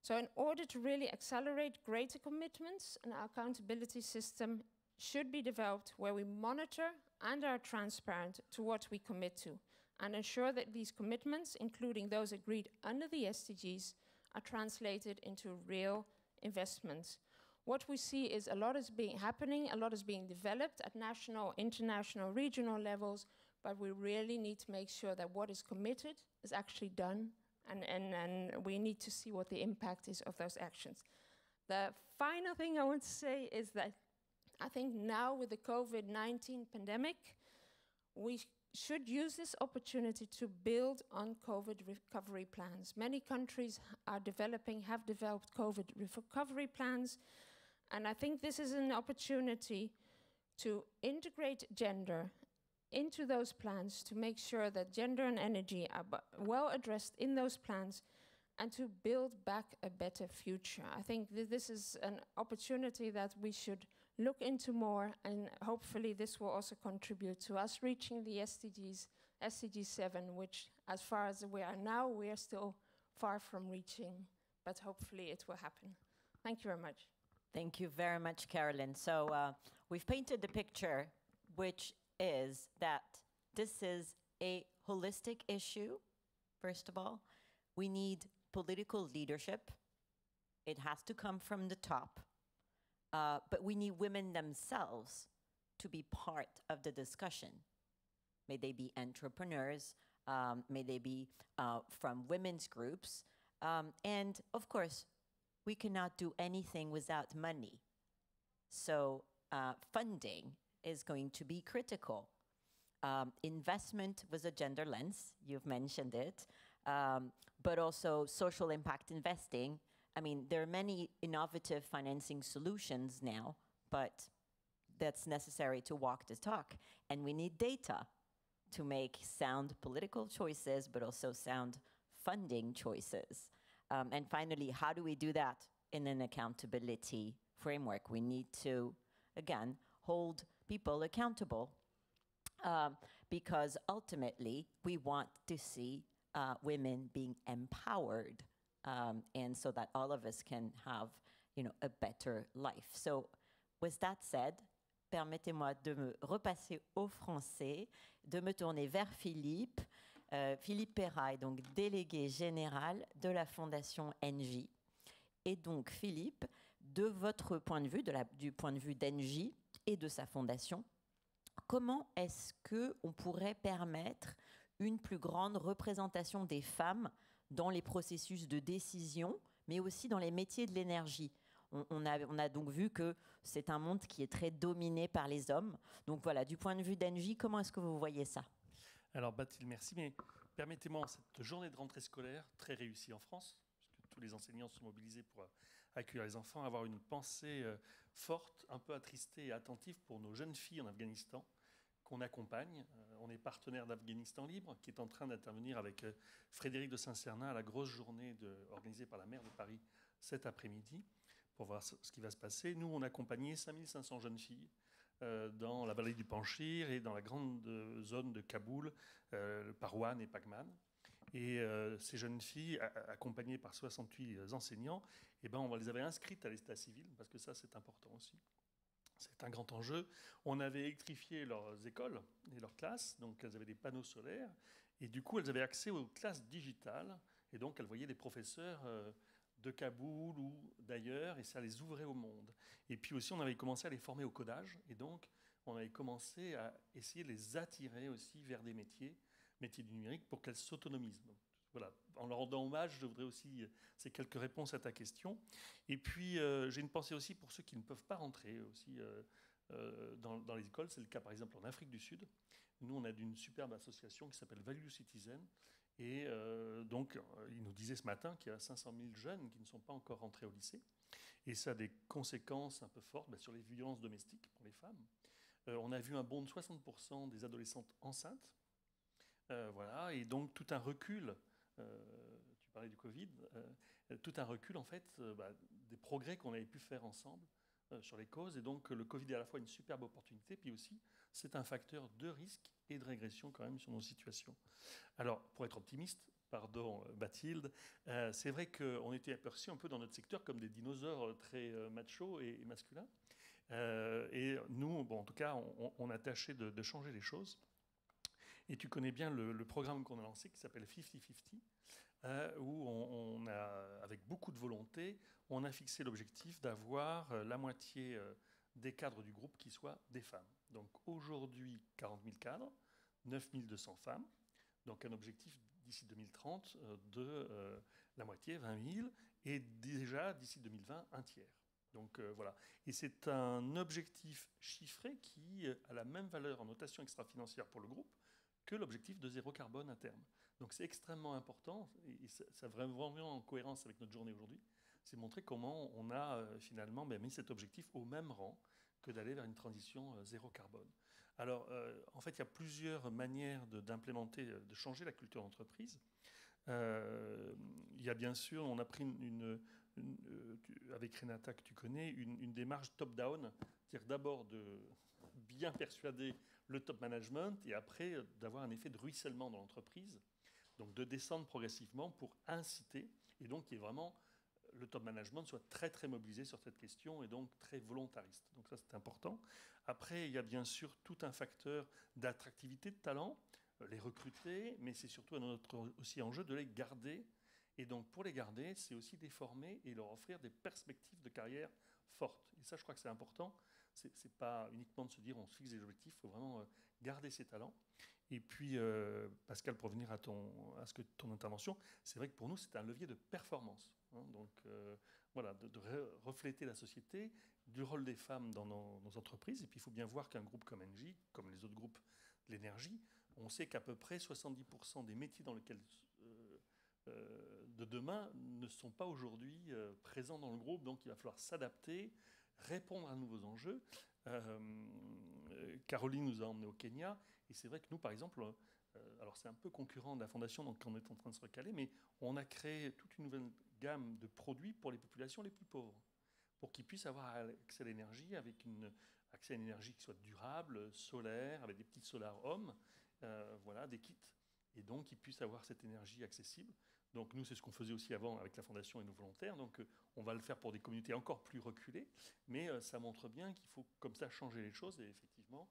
So in order to really accelerate greater commitments, an accountability system should be developed where we monitor and are transparent to what we commit to, and ensure that these commitments, including those agreed under the SDGs, are translated into real investments. What we see is a lot is happening, a lot is being developed at national, international, regional levels, but we really need to make sure that what is committed is actually done, and we need to see what the impact is of those actions. The final thing I want to say is that I think now with the COVID-19 pandemic, we should use this opportunity to build on COVID recovery plans. Many countries have developed COVID recovery plans, and I think this is an opportunity to integrate gender into those plans, to make sure that gender and energy are well addressed in those plans, and to build back a better future. I think this is an opportunity that we should look into more, and hopefully this will also contribute to us reaching the SDGs, SDG 7, which as far as we are now, we are still far from reaching, but hopefully it will happen. Thank you very much. Thank you very much, Carolyn. So we've painted the picture, which is that this is a holistic issue, first of all. We need political leadership. It has to come from the top. But we need women themselves to be part of the discussion. May they be entrepreneurs, may they be from women's groups. And of course, we cannot do anything without money. So funding is going to be critical. Investment with a gender lens, you've mentioned it, but also social impact investing. I mean, there are many innovative financing solutions now, but that's necessary to walk the talk. And we need data to make sound political choices, but also sound funding choices. And finally, how do we do that in an accountability framework? We need to, again, hold people accountable because ultimately we want to see women being empowered. And so that all of us can have, a better life. So, with that said, permettez-moi de me repasser au français, de me tourner vers Philippe. Philippe Perra, donc délégué général de la Fondation ENGIE. Et donc, Philippe, de votre point de vue, du point de vue d'ENGIE et de sa fondation, comment est-ce qu'on pourrait permettre une plus grande représentation des femmes dans les processus de décision, mais aussi dans les métiers de l'énergie? On a donc vu que c'est un monde qui est très dominé par les hommes. Donc voilà, du point de vue d'ENGIE, comment est-ce que vous voyez ça? Alors Bathilde, merci, mais permettez-moi, en cette journée de rentrée scolaire très réussie en France, puisque tous les enseignants sont mobilisés pour accueillir les enfants, avoir une pensée forte, un peu attristée et attentive pour nos jeunes filles en Afghanistan, qu'on accompagne. On est partenaire d'Afghanistan Libre, qui est en train d'intervenir avec Frédéric de Saint-Cernin à la grosse journée organisée par la maire de Paris cet après-midi, pour voir ce qui va se passer. Nous, on a accompagné 5500 jeunes filles dans la vallée du Panchir et dans la grande zone de Kaboul, Parwan et Paghman. Et ces jeunes filles, accompagnées par 68 enseignants, on les avait inscrites à l'état civil, parce que ça, c'est important aussi. C'est un grand enjeu. On avait électrifié leurs écoles et leurs classes, donc elles avaient des panneaux solaires, et du coup, elles avaient accès aux classes digitales, et donc elles voyaient des professeurs de Kaboul ou d'ailleurs, et ça les ouvrait au monde. Et puis aussi, on avait commencé à les former au codage, et donc on avait commencé à essayer de les attirer aussi vers des métiers du numérique, pour qu'elles s'autonomisent. Donc, voilà, en leur rendant hommage, je voudrais aussi ces quelques réponses à ta question. Et puis, j'ai une pensée aussi pour ceux qui ne peuvent pas rentrer aussi dans les écoles. C'est le cas, par exemple, en Afrique du Sud. Nous, on a une superbe association qui s'appelle Value Citizen. Et donc, il nous disait ce matin qu'il y a 500 000 jeunes qui ne sont pas encore rentrés au lycée. Et ça a des conséquences un peu fortes sur les violences domestiques pour les femmes. On a vu un bond de 60% des adolescentes enceintes. Voilà, et donc tout un recul, tu parlais du Covid, tout un recul en fait des progrès qu'on avait pu faire ensemble sur les causes. Et donc le Covid est à la fois une superbe opportunité, puis aussi c'est un facteur de risque et de régression quand même sur nos situations. Alors pour être optimiste, pardon Bathilde, c'est vrai qu'on était aperçus un peu dans notre secteur comme des dinosaures très machos et masculins. Et nous, bon, en tout cas, on a tâché de changer les choses. Et tu connais bien le programme qu'on a lancé qui s'appelle 50-50, où on a, avec beaucoup de volonté, on a fixé l'objectif d'avoir la moitié des cadres du groupe qui soient des femmes. Donc aujourd'hui, 40 000 cadres, 9 200 femmes. Donc un objectif d'ici 2030 de la moitié, 20 000, et déjà d'ici 2020, un tiers. Donc voilà. Et c'est un objectif chiffré qui a la même valeur en notation extra-financière pour le groupe que l'objectif de zéro carbone à terme. Donc c'est extrêmement important, et ça va vraiment en cohérence avec notre journée aujourd'hui, c'est montrer comment on a finalement mis cet objectif au même rang que d'aller vers une transition zéro carbone. Alors en fait, il y a plusieurs manières d'implémenter, de changer la culture d'entreprise. Il y a bien sûr, on a pris avec Renata que tu connais, une démarche top-down, c'est-à-dire d'abord de bien persuader le top management et après d'avoir un effet de ruissellement dans l'entreprise, donc de descendre progressivement pour inciter, et donc qu'il y ait vraiment le top management soit très très mobilisé sur cette question et donc très volontariste. Donc ça c'est important. Après il y a bien sûr tout un facteur d'attractivité de talent, les recruter, mais c'est surtout notre aussi enjeu de les garder. Et donc pour les garder, c'est aussi les former et leur offrir des perspectives de carrière fortes. Et ça je crois que c'est important. C'est pas uniquement de se dire on se fixe des objectifs, il faut vraiment garder ses talents. Et puis, Pascal, pour revenir à ton intervention, c'est vrai que pour nous, c'est un levier de performance. Hein, donc, voilà, de refléter la société, du rôle des femmes dans nos entreprises. Et puis, il faut bien voir qu'un groupe comme Engie, comme les autres groupes de l'énergie, on sait qu'à peu près 70% des métiers dans lesquels de demain ne sont pas aujourd'hui présents dans le groupe. Donc, il va falloir s'adapter, répondre à de nouveaux enjeux. Caroline nous a emmenés au Kenya, et c'est vrai que nous, par exemple, alors c'est un peu concurrent de la Fondation, donc on est en train de se recaler, mais on a créé toute une nouvelle gamme de produits pour les populations les plus pauvres, pour qu'ils puissent avoir accès à l'énergie, avec accès à une énergie qui soit durable, solaire, avec des petites solar home, voilà, des kits, et donc qu'ils puissent avoir cette énergie accessible. Donc nous, c'est ce qu'on faisait aussi avant avec la Fondation et nos volontaires. Donc on va le faire pour des communautés encore plus reculées, mais ça montre bien qu'il faut comme ça changer les choses. Et effectivement,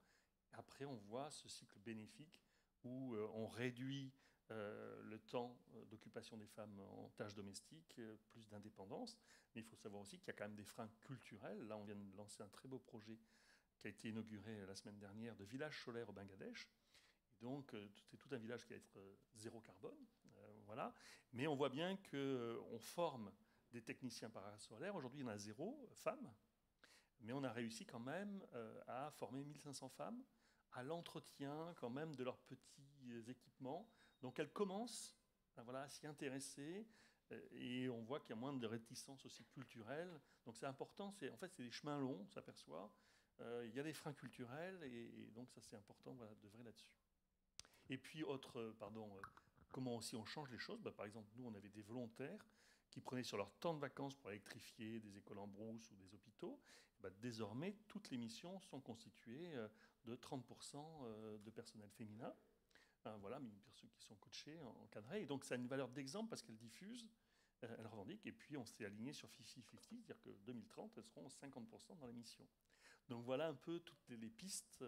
après, on voit ce cycle bénéfique où on réduit le temps d'occupation des femmes en tâches domestiques, plus d'indépendance. Mais il faut savoir aussi qu'il y a quand même des freins culturels. Là, on vient de lancer un très beau projet qui a été inauguré la semaine dernière de village solaire au Bangladesh. Donc, c'est tout un village qui va être zéro carbone. Voilà. Mais on voit bien qu'on forme des techniciens parasolaires. Aujourd'hui, il y en a 0 femmes. Mais on a réussi quand même à former 1500 femmes à l'entretien quand même de leurs petits équipements. Donc, elles commencent à s'y intéresser. Et on voit qu'il y a moins de réticence aussi culturelle. Donc, c'est important. En fait, c'est des chemins longs, on s'aperçoit. Il y a des freins culturels. Et donc, ça, c'est important d'œuvrer là-dessus. Et puis, comment aussi on change les choses. Par exemple, nous, on avait des volontaires qui prenaient sur leur temps de vacances pour électrifier des écoles en brousse ou des hôpitaux. Désormais, toutes les missions sont constituées de 30% de personnel féminin. Voilà, mais ceux qui sont coachés, encadrés. Et donc, ça a une valeur d'exemple parce qu'elles diffusent, elles revendiquent. Et puis, on s'est aligné sur 50-50, c'est-à-dire que 2030, elles seront 50% dans les missions. Donc voilà un peu toutes les pistes.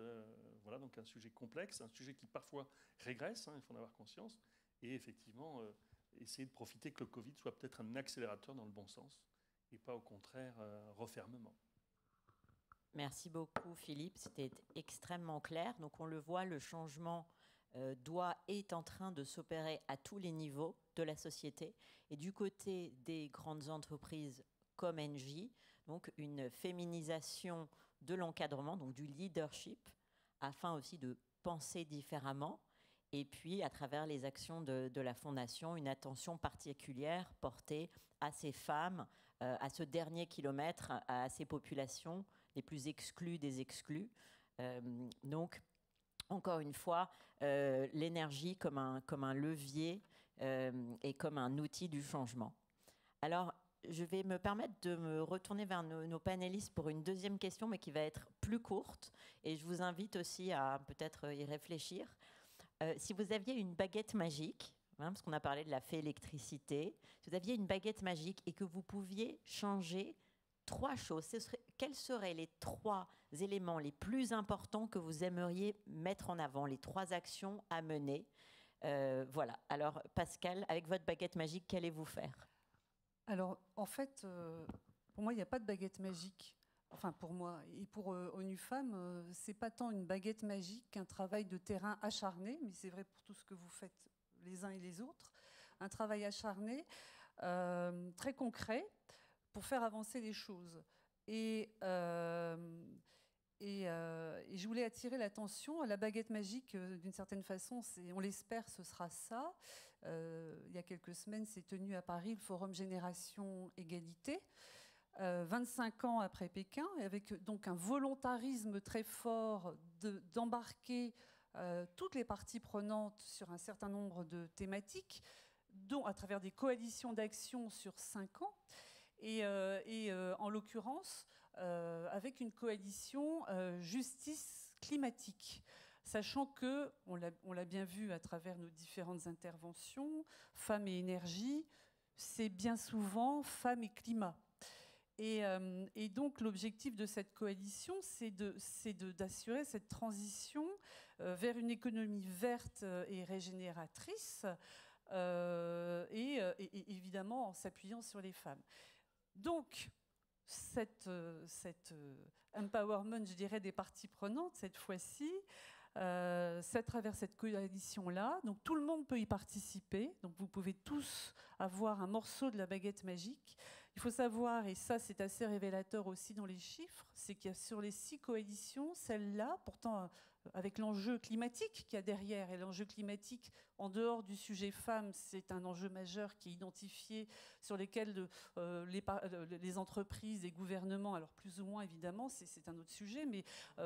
Voilà, donc un sujet complexe, un sujet qui parfois régresse, il faut en avoir conscience. Et effectivement, essayer de profiter que le Covid soit peut-être un accélérateur dans le bon sens et pas au contraire refermement. Merci beaucoup Philippe, c'était extrêmement clair. Donc on le voit, le changement est en train de s'opérer à tous les niveaux de la société. Et du côté des grandes entreprises comme Engie, donc une féminisation de l'encadrement, donc du leadership, afin aussi de penser différemment. Et puis, à travers les actions de la Fondation, une attention particulière portée à ces femmes à ce dernier kilomètre, à ces populations les plus exclues des exclus. Donc, encore une fois, l'énergie comme un levier et comme un outil du changement. Alors, je vais me permettre de me retourner vers nos panélistes pour une deuxième question, mais qui va être plus courte. Et je vous invite aussi à peut-être y réfléchir. Si vous aviez une baguette magique, parce qu'on a parlé de la fée électricité, si vous aviez une baguette magique et que vous pouviez changer 3 choses, quels seraient les 3 éléments les plus importants que vous aimeriez mettre en avant, les 3 actions à mener? Voilà. Alors, Pascal, avec votre baguette magique, qu'allez-vous faire? Alors, en fait, pour moi, il n'y a pas de baguette magique. Enfin, pour moi. Et pour ONU Femmes, c'est pas tant une baguette magique qu'un travail de terrain acharné, mais c'est vrai pour tout ce que vous faites les uns et les autres. Un travail acharné, très concret, pour faire avancer les choses. Et je voulais attirer l'attention à la baguette magique, d'une certaine façon, on l'espère, ce sera ça. Il y a quelques semaines, s'est tenu à Paris le Forum Génération Égalité, 25 ans après Pékin, avec donc un volontarisme très fort d'embarquer toutes les parties prenantes sur un certain nombre de thématiques, dont à travers des coalitions d'action sur 5 ans, et en l'occurrence, avec une coalition justice climatique. Sachant que, on l'a bien vu à travers nos différentes interventions, femmes et énergie, c'est bien souvent femmes et climat. Et donc l'objectif de cette coalition, c'est d'assurer cette transition vers une économie verte et régénératrice, et évidemment en s'appuyant sur les femmes. Donc, cet empowerment, je dirais, des parties prenantes, cette fois-ci, c'est à travers cette coalition-là. Donc tout le monde peut y participer. Donc vous pouvez tous avoir un morceau de la baguette magique. Il faut savoir, et ça c'est assez révélateur aussi dans les chiffres, c'est qu'il y a sur les 6 coalitions, celle-là, pourtant avec l'enjeu climatique qu'il y a derrière, et l'enjeu climatique en dehors du sujet femmes, c'est un enjeu majeur qui est identifié, sur lesquels les entreprises, les gouvernements, alors plus ou moins évidemment, c'est un autre sujet, mais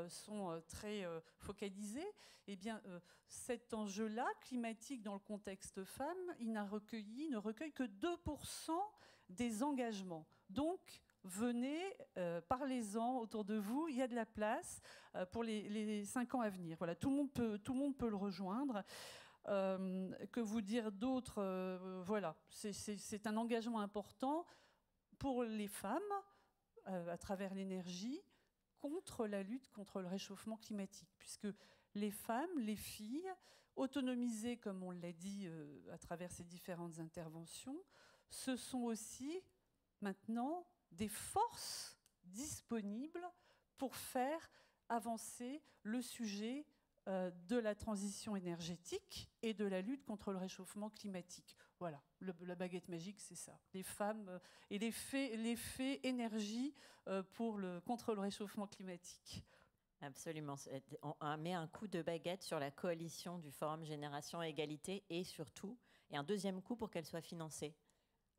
sont très focalisés. Eh bien, cet enjeu-là, climatique dans le contexte femmes, il ne recueille que 2% des engagements. Donc, venez, parlez-en autour de vous, il y a de la place pour les 5 ans à venir. Voilà, tout le monde peut le rejoindre. Que vous dire d'autre, voilà, c'est un engagement important pour les femmes à travers l'énergie contre la lutte contre le réchauffement climatique, puisque les femmes, les filles, autonomisées, comme on l'a dit à travers ces différentes interventions, ce sont aussi maintenant des forces disponibles pour faire avancer le sujet de la transition énergétique et de la lutte contre le réchauffement climatique. Voilà, la baguette magique, c'est ça. Les femmes et l'effet énergie contre le réchauffement climatique. Absolument. On met un coup de baguette sur la coalition du Forum Génération Égalité et surtout, et un deuxième coup pour qu'elle soit financée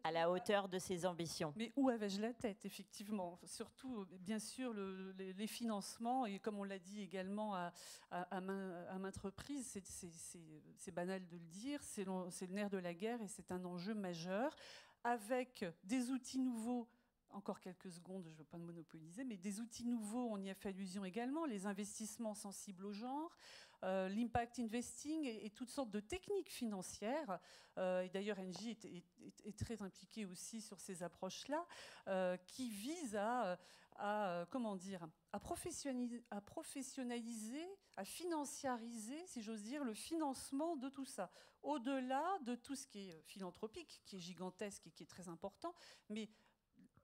à la hauteur de ses ambitions. Mais où avais-je la tête, effectivement? Surtout, bien sûr, les financements, et comme on l'a dit également à maintes reprises, c'est banal de le dire, c'est le nerf de la guerre et c'est un enjeu majeur, avec des outils nouveaux. Encore quelques secondes, je ne veux pas monopoliser, mais des outils nouveaux, on y a fait allusion également, les investissements sensibles au genre, l'impact investing et toutes sortes de techniques financières. Et d'ailleurs, Engie est très impliquée aussi sur ces approches-là, qui visent à professionnaliser, à financiariser, si j'ose dire, le financement de tout ça. Au-delà de tout ce qui est philanthropique, qui est gigantesque et qui est très important, mais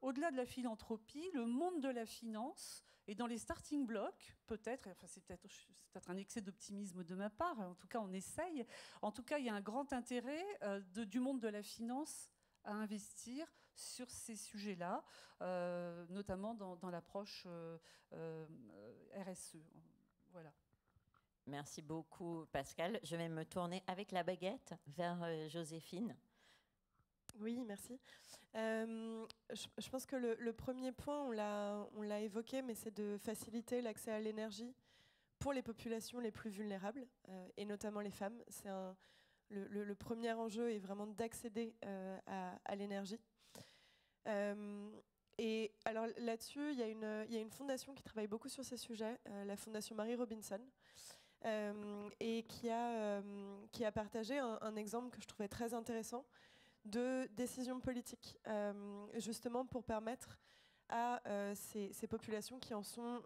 au-delà de la philanthropie, le monde de la finance est dans les starting blocks, peut-être, enfin c'est peut-être un excès d'optimisme de ma part, en tout cas on essaye. En tout cas, il y a un grand intérêt du monde de la finance à investir sur ces sujets-là, notamment dans l'approche RSE. Voilà. Merci beaucoup, Pascal. Je vais me tourner avec la baguette vers Joséphine. Oui, merci. Je pense que le premier point, on l'a évoqué, mais c'est de faciliter l'accès à l'énergie pour les populations les plus vulnérables, et notamment les femmes. Le premier enjeu est vraiment d'accéder à l'énergie. Et alors là-dessus, il y a une fondation qui travaille beaucoup sur ces sujets, la Fondation Mary Robinson, et qui a partagé un exemple que je trouvais très intéressant de décision politique, justement pour permettre à ces populations qui en sont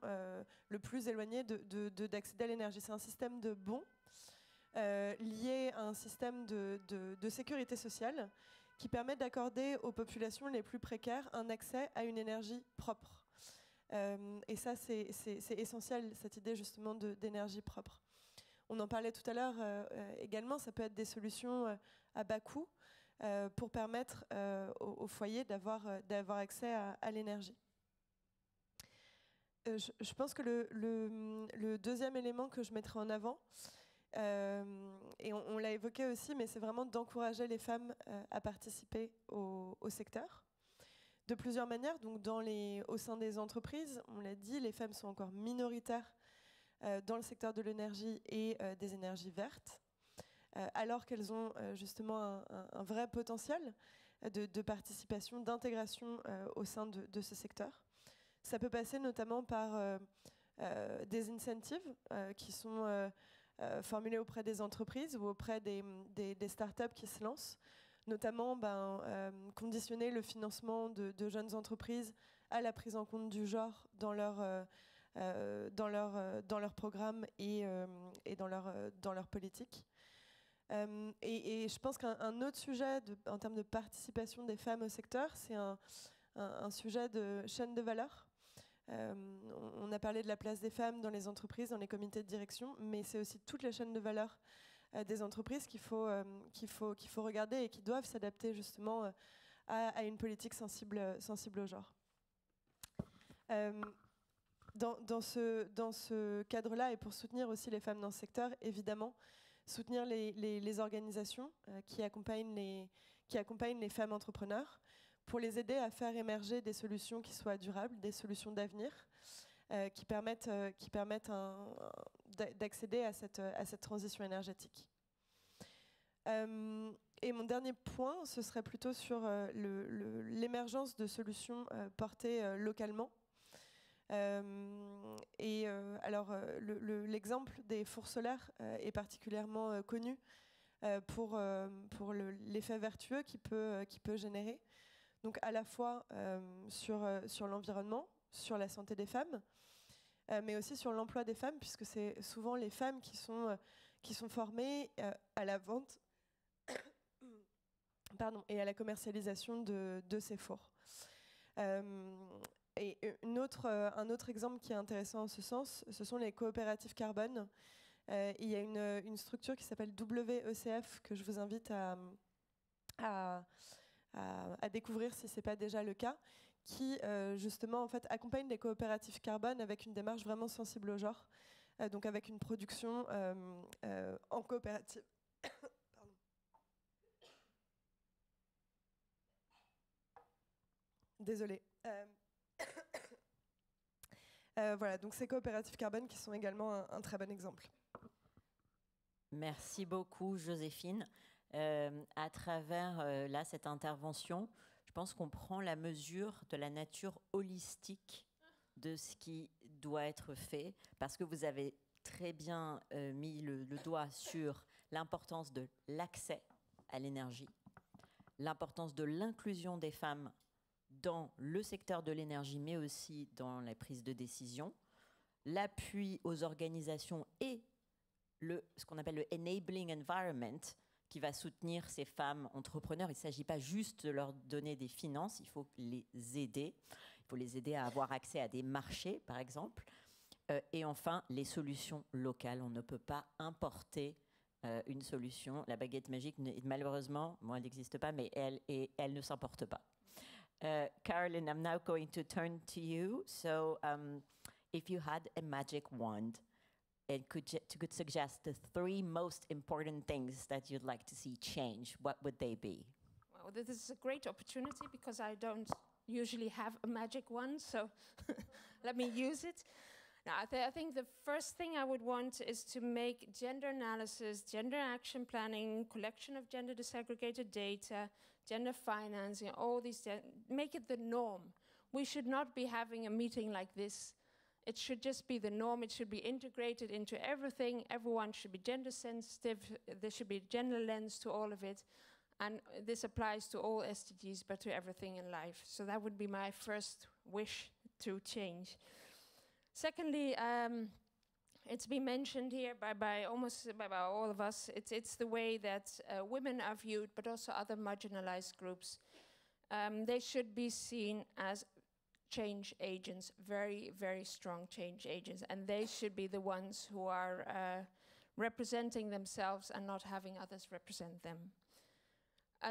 le plus éloignées d'accéder à l'énergie. C'est un système de bons lié à un système de sécurité sociale qui permet d'accorder aux populations les plus précaires un accès à une énergie propre. Et ça, c'est essentiel, cette idée justement d'énergie propre. On en parlait tout à l'heure également, ça peut être des solutions à bas coût pour permettre aux foyers d'avoir accès à l'énergie. Je pense que le deuxième élément que je mettrai en avant, et on l'a évoqué aussi, mais c'est vraiment d'encourager les femmes à participer au secteur de plusieurs manières. Donc au sein des entreprises, on l'a dit, les femmes sont encore minoritaires dans le secteur de l'énergie et des énergies vertes, alors qu'elles ont justement un vrai potentiel de participation, d'intégration au sein de ce secteur. Ça peut passer notamment par des incentives qui sont formulés auprès des entreprises ou auprès des startups qui se lancent, notamment conditionner le financement de jeunes entreprises à la prise en compte du genre dans leur programme et dans leur politique. Et je pense qu'un autre sujet en termes de participation des femmes au secteur, c'est un sujet de chaîne de valeur. On a parlé de la place des femmes dans les entreprises, dans les comités de direction, mais c'est aussi toutes les chaînes de valeur des entreprises qu'il faut regarder et qui doivent s'adapter justement à une politique sensible au genre. Dans ce cadre-là, et pour soutenir aussi les femmes dans ce secteur, évidemment, soutenir les organisations qui accompagnent les femmes entrepreneurs, pour les aider à faire émerger des solutions qui soient durables, des solutions d'avenir, qui permettent d'accéder à cette transition énergétique. Et mon dernier point, ce serait plutôt sur l'émergence de solutions portées localement. L'exemple des fours solaires est particulièrement connu pour l'effet vertueux qu'il peut générer. Donc à la fois sur l'environnement, sur la santé des femmes, mais aussi sur l'emploi des femmes, puisque c'est souvent les femmes qui sont formées à la vente et à la commercialisation de ces fours. Et un autre exemple qui est intéressant en ce sens, ce sont les coopératives carbone. Il y a une structure qui s'appelle WECF que je vous invite à découvrir si ce n'est pas déjà le cas, qui justement en fait, accompagne les coopératives carbone avec une démarche vraiment sensible au genre, donc avec une production en coopérative. Désolée. Voilà, donc ces coopératives carbone qui sont également un très bon exemple. Merci beaucoup, Joséphine. À travers là, cette intervention, je pense qu'on prend la mesure de la nature holistique de ce qui doit être fait, parce que vous avez très bien mis le doigt sur l'importance de l'accès à l'énergie, l'importance de l'inclusion des femmes dans le secteur de l'énergie, mais aussi dans la prise de décision, l'appui aux organisations et ce qu'on appelle le enabling environment, qui va soutenir ces femmes entrepreneurs. Il ne s'agit pas juste de leur donner des finances, il faut les aider. Il faut les aider à avoir accès à des marchés, par exemple. Et enfin, les solutions locales. On ne peut pas importer une solution. La baguette magique, malheureusement, bon, elle n'existe pas, mais elle ne s'importe pas. Caroline, I'm now going to turn to you. So, if you had a magic wand, and could suggest the 3 most important things that you'd like to see change, what would they be? Well, now. This is a great opportunity because I don't usually have a magic wand, so let me use it. Now, I think the first thing I would want is to make gender analysis, gender action planning, collection of gender disaggregated data, gender financing, all these, make it the norm. We should not be having a meeting like this. It should just be the norm. It should be integrated into everything. Everyone should be gender sensitive. There should be a gender lens to all of it. And this applies to all SDGs, but to everything in life. So that would be my first wish to change. Secondly, it's been mentioned here by all of us. It's the way that women are viewed, but also other marginalized groups. They should be seen as change agents, very, very strong change agents, and they should be the ones who are representing themselves and not having others represent them.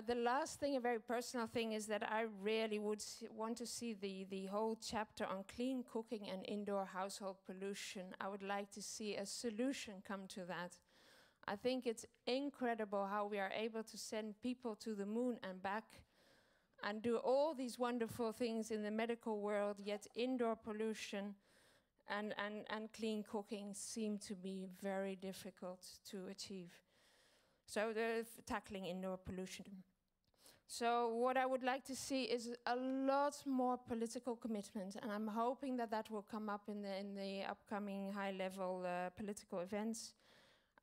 The last thing, a very personal thing, is that I really would want to see the whole chapter on clean cooking and indoor household pollution. I would like to see a solution come to that. I think it's incredible how we are able to send people to the moon and back and do all these wonderful things in the medical world, yet indoor pollution and clean cooking seem to be very difficult to achieve. So tackling indoor pollution. So what I would like to see is a lot more political commitment, and I'm hoping that that will come up in the upcoming high-level political events.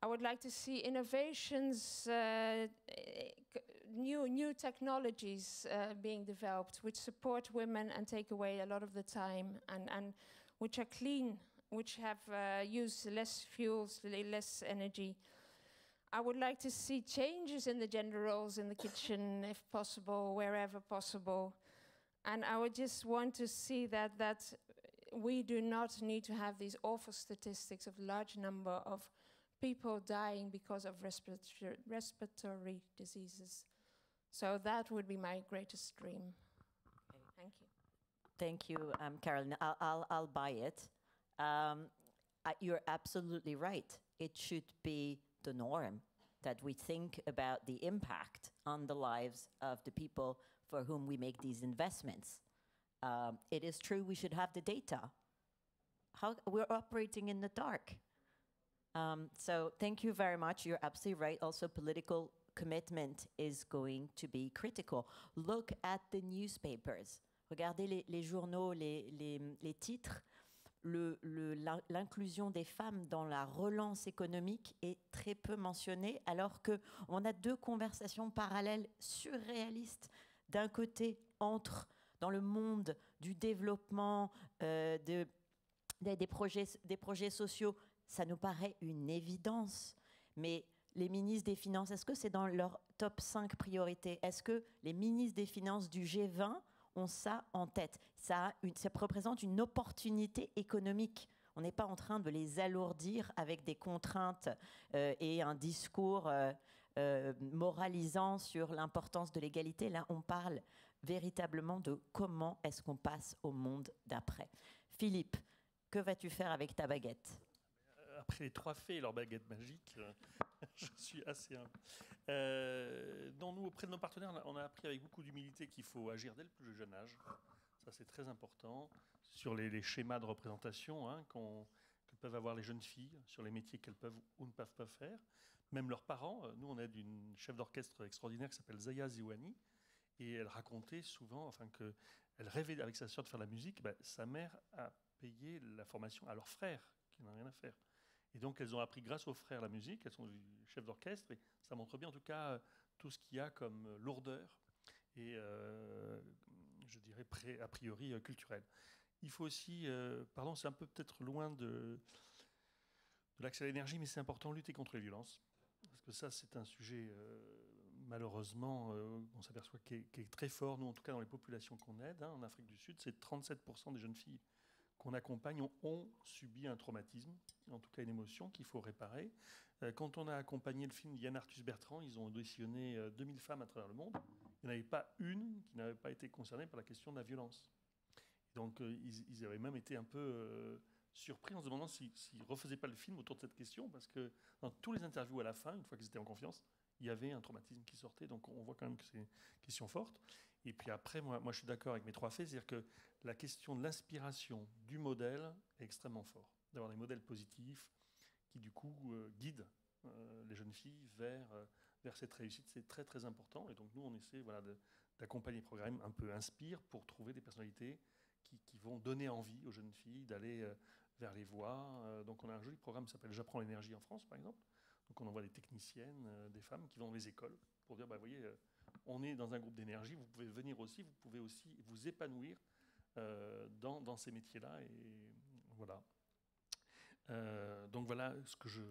I would like to see innovations, new technologies being developed which support women and take away a lot of the time, and which are clean, which have use less fuels, less energy. I would like to see changes in the gender roles in the kitchen, if possible, wherever possible. And I would just want to see that we do not need to have these awful statistics of large number of people dying because of respiratory diseases. So that would be my greatest dream. Okay, thank you. Thank you, Caroline. I'll buy it. You're absolutely right. It should be the norm that we think about the impact on the lives of the people for whom we make these investments. It is true we should have the data. We're operating in the dark. So thank you very much. You're absolutely right. Also, political commitment is going to be critical. Look at the newspapers. Regardez les journaux, les titres. L'inclusion des femmes dans la relance économique est très peu mentionnée, alors qu'on a deux conversations parallèles surréalistes. D'un côté, dans le monde du développement des projets sociaux, ça nous paraît une évidence. Mais les ministres des Finances, est-ce que c'est dans leur top 5 priorités? Est-ce que les ministres des Finances du G20 ont ça en tête? Ça représente une opportunité économique. On n'est pas en train de les alourdir avec des contraintes et un discours moralisant sur l'importance de l'égalité. Là, on parle véritablement de comment est-ce qu'on passe au monde d'après. Philippe, que vas-tu faire avec ta baguette? Après les 3 fées et leur baguette magique, je suis assez humble. Nous, auprès de nos partenaires, on a appris avec beaucoup d'humilité qu'il faut agir dès le plus jeune âge. Ça, c'est très important. Sur les schémas de représentation que peuvent avoir les jeunes filles, sur les métiers qu'elles peuvent ou ne peuvent pas faire. Même leurs parents. Nous, on aide une chef d'orchestre extraordinaire qui s'appelle Zaya Ziwani. Et elle racontait souvent qu'elle rêvait avec sa sœur de faire de la musique. Sa mère a payé la formation à leurs frères, qui n'ont rien à faire. Et donc, elles ont appris grâce aux frères la musique, elles sont chefs d'orchestre, et ça montre bien en tout cas tout ce qu'il y a comme lourdeur et, je dirais, a priori culturel. Il faut aussi, pardon, c'est un peu peut-être loin de l'accès à l'énergie, mais c'est important de lutter contre les violences. Parce que ça, c'est un sujet, malheureusement, on s'aperçoit qui est très fort. Nous, en tout cas, dans les populations qu'on aide, en Afrique du Sud, c'est 37% des jeunes filles qu'on accompagne ont subi un traumatisme, en tout cas une émotion qu'il faut réparer. Quand on a accompagné le film Yann Arthus Bertrand, ils ont auditionné 2000 femmes à travers le monde. Il n'y en avait pas une qui n'avait pas été concernée par la question de la violence. Donc ils avaient même été un peu surpris en se demandant s'ils ne refaisaient pas le film autour de cette question, parce que dans tous les interviews à la fin, une fois qu'ils étaient en confiance, il y avait un traumatisme qui sortait. Donc on voit quand même que c'est une question forte. Et puis après, moi je suis d'accord avec mes 3 faits, c'est-à-dire que la question de l'inspiration du modèle est extrêmement forte. D'avoir des modèles positifs qui du coup guident les jeunes filles vers cette réussite, c'est très très important. Et donc nous on essaie d'accompagner le programme un peu Inspire pour trouver des personnalités qui vont donner envie aux jeunes filles d'aller vers les voies. Donc on a un joli programme qui s'appelle J'apprends l'énergie en France par exemple. Donc on envoie des techniciennes, des femmes qui vont dans les écoles pour dire, vous voyez, on est dans un groupe d'énergie, vous pouvez venir aussi, vous pouvez aussi vous épanouir dans ces métiers-là. Et voilà. Donc voilà ce que je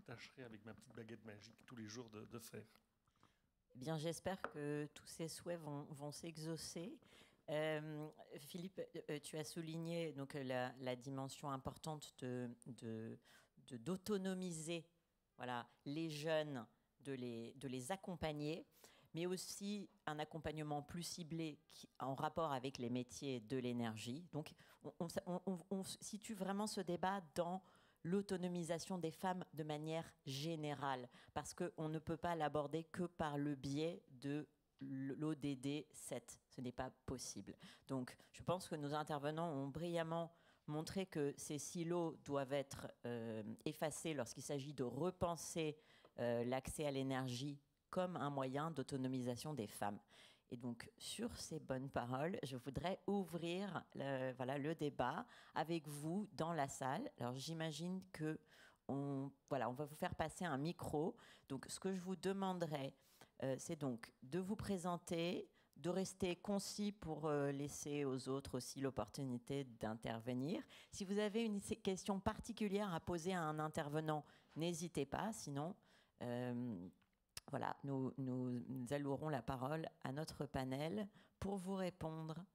tâcherai avec ma petite baguette magique tous les jours de faire. Eh bien, j'espère que tous ces souhaits vont s'exaucer. Philippe, tu as souligné donc, la dimension importante d'autonomiser les jeunes, de les accompagner, mais aussi un accompagnement plus ciblé en rapport avec les métiers de l'énergie. Donc, on situe vraiment ce débat dans l'autonomisation des femmes de manière générale, parce qu'on ne peut pas l'aborder que par le biais de l'ODD 7. Ce n'est pas possible. Donc, je pense que nos intervenants ont brillamment montré que ces silos doivent être effacés lorsqu'il s'agit de repenser l'accès à l'énergie comme un moyen d'autonomisation des femmes. Et donc, sur ces bonnes paroles, je voudrais ouvrir le débat avec vous dans la salle. Alors, j'imagine on va vous faire passer un micro. Donc, ce que je vous demanderais, c'est donc de vous présenter, de rester concis pour laisser aux autres aussi l'opportunité d'intervenir. Si vous avez une question particulière à poser à un intervenant, n'hésitez pas. Sinon, nous allouerons la parole à notre panel pour vous répondre.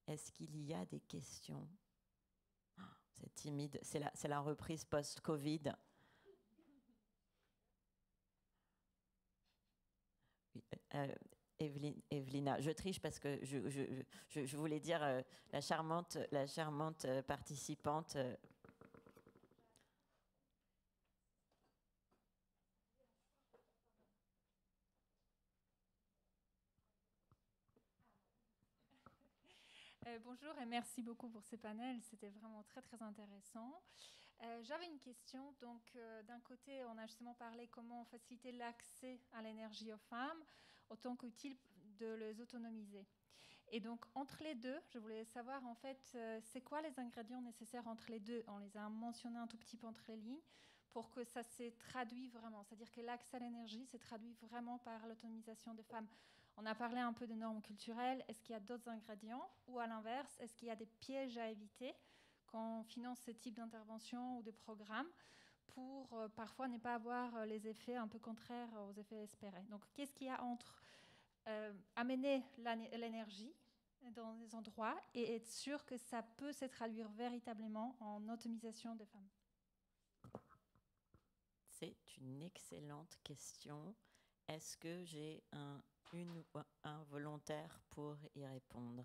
Est-ce qu'il y a des questions ? C'est timide. C'est la reprise post-Covid. Evelina, je triche parce que je voulais dire la charmante participante. Bonjour et merci beaucoup pour ces panels, c'était vraiment très très intéressant. J'avais une question, donc d'un côté on a justement parlé comment faciliter l'accès à l'énergie aux femmes, autant qu'utile de les autonomiser. Et donc entre les deux, je voulais savoir en fait c'est quoi les ingrédients nécessaires entre les deux. On les a mentionnés un tout petit peu entre les lignes pour que ça s'est traduit vraiment, c'est-à-dire que l'accès à l'énergie s'est traduit vraiment par l'autonomisation des femmes. On a parlé un peu de normes culturelles. Est-ce qu'il y a d'autres ingrédients? Ou à l'inverse, est-ce qu'il y a des pièges à éviter quand on finance ce type d'intervention ou de programme pour parfois ne pas avoir les effets un peu contraires aux effets espérés? Donc, qu'est-ce qu'il y a entre amener l'énergie dans des endroits et être sûr que ça peut se traduire véritablement en autonomisation des femmes? C'est une excellente question. Est-ce que j'ai un volontaire pour y répondre?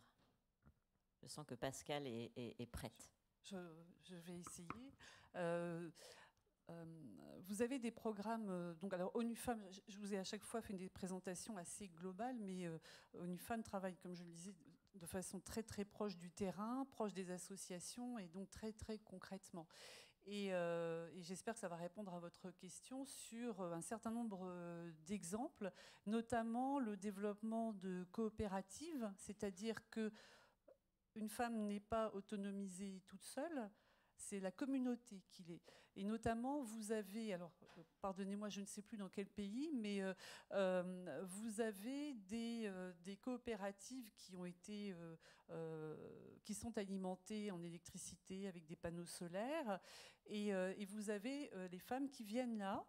Je sens que Pascal est prête. Je vais essayer. Vous avez des programmes, donc alors ONU Femmes, je vous ai à chaque fois fait des présentations assez globales, mais ONU Femmes travaille, comme je le disais, de façon très très proche du terrain, proche des associations et donc très très concrètement. Et j'espère que ça va répondre à votre question sur un certain nombre d'exemples, notamment le développement de coopératives, c'est-à-dire qu'une femme n'est pas autonomisée toute seule, c'est la communauté qui l'est. Et notamment, vous avez, alors pardonnez-moi, je ne sais plus dans quel pays, mais vous avez des coopératives qui ont été, qui sont alimentées en électricité avec des panneaux solaires, et vous avez les femmes qui viennent là,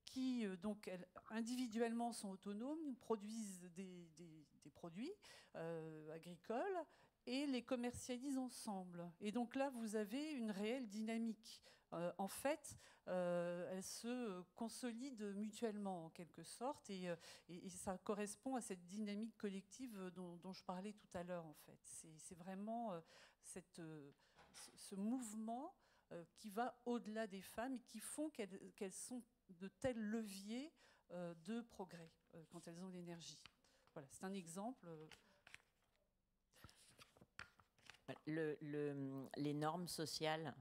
qui donc elles, individuellement sont autonomes, produisent des produits agricoles, et les commercialisent ensemble. Et donc là, vous avez une réelle dynamique. En fait, elles se consolident mutuellement, en quelque sorte, et ça correspond à cette dynamique collective dont je parlais tout à l'heure, en fait. C'est vraiment ce mouvement qui va au-delà des femmes et qui font qu'elles sont de tels leviers de progrès quand elles ont l'énergie. Voilà, c'est un exemple. Les normes sociales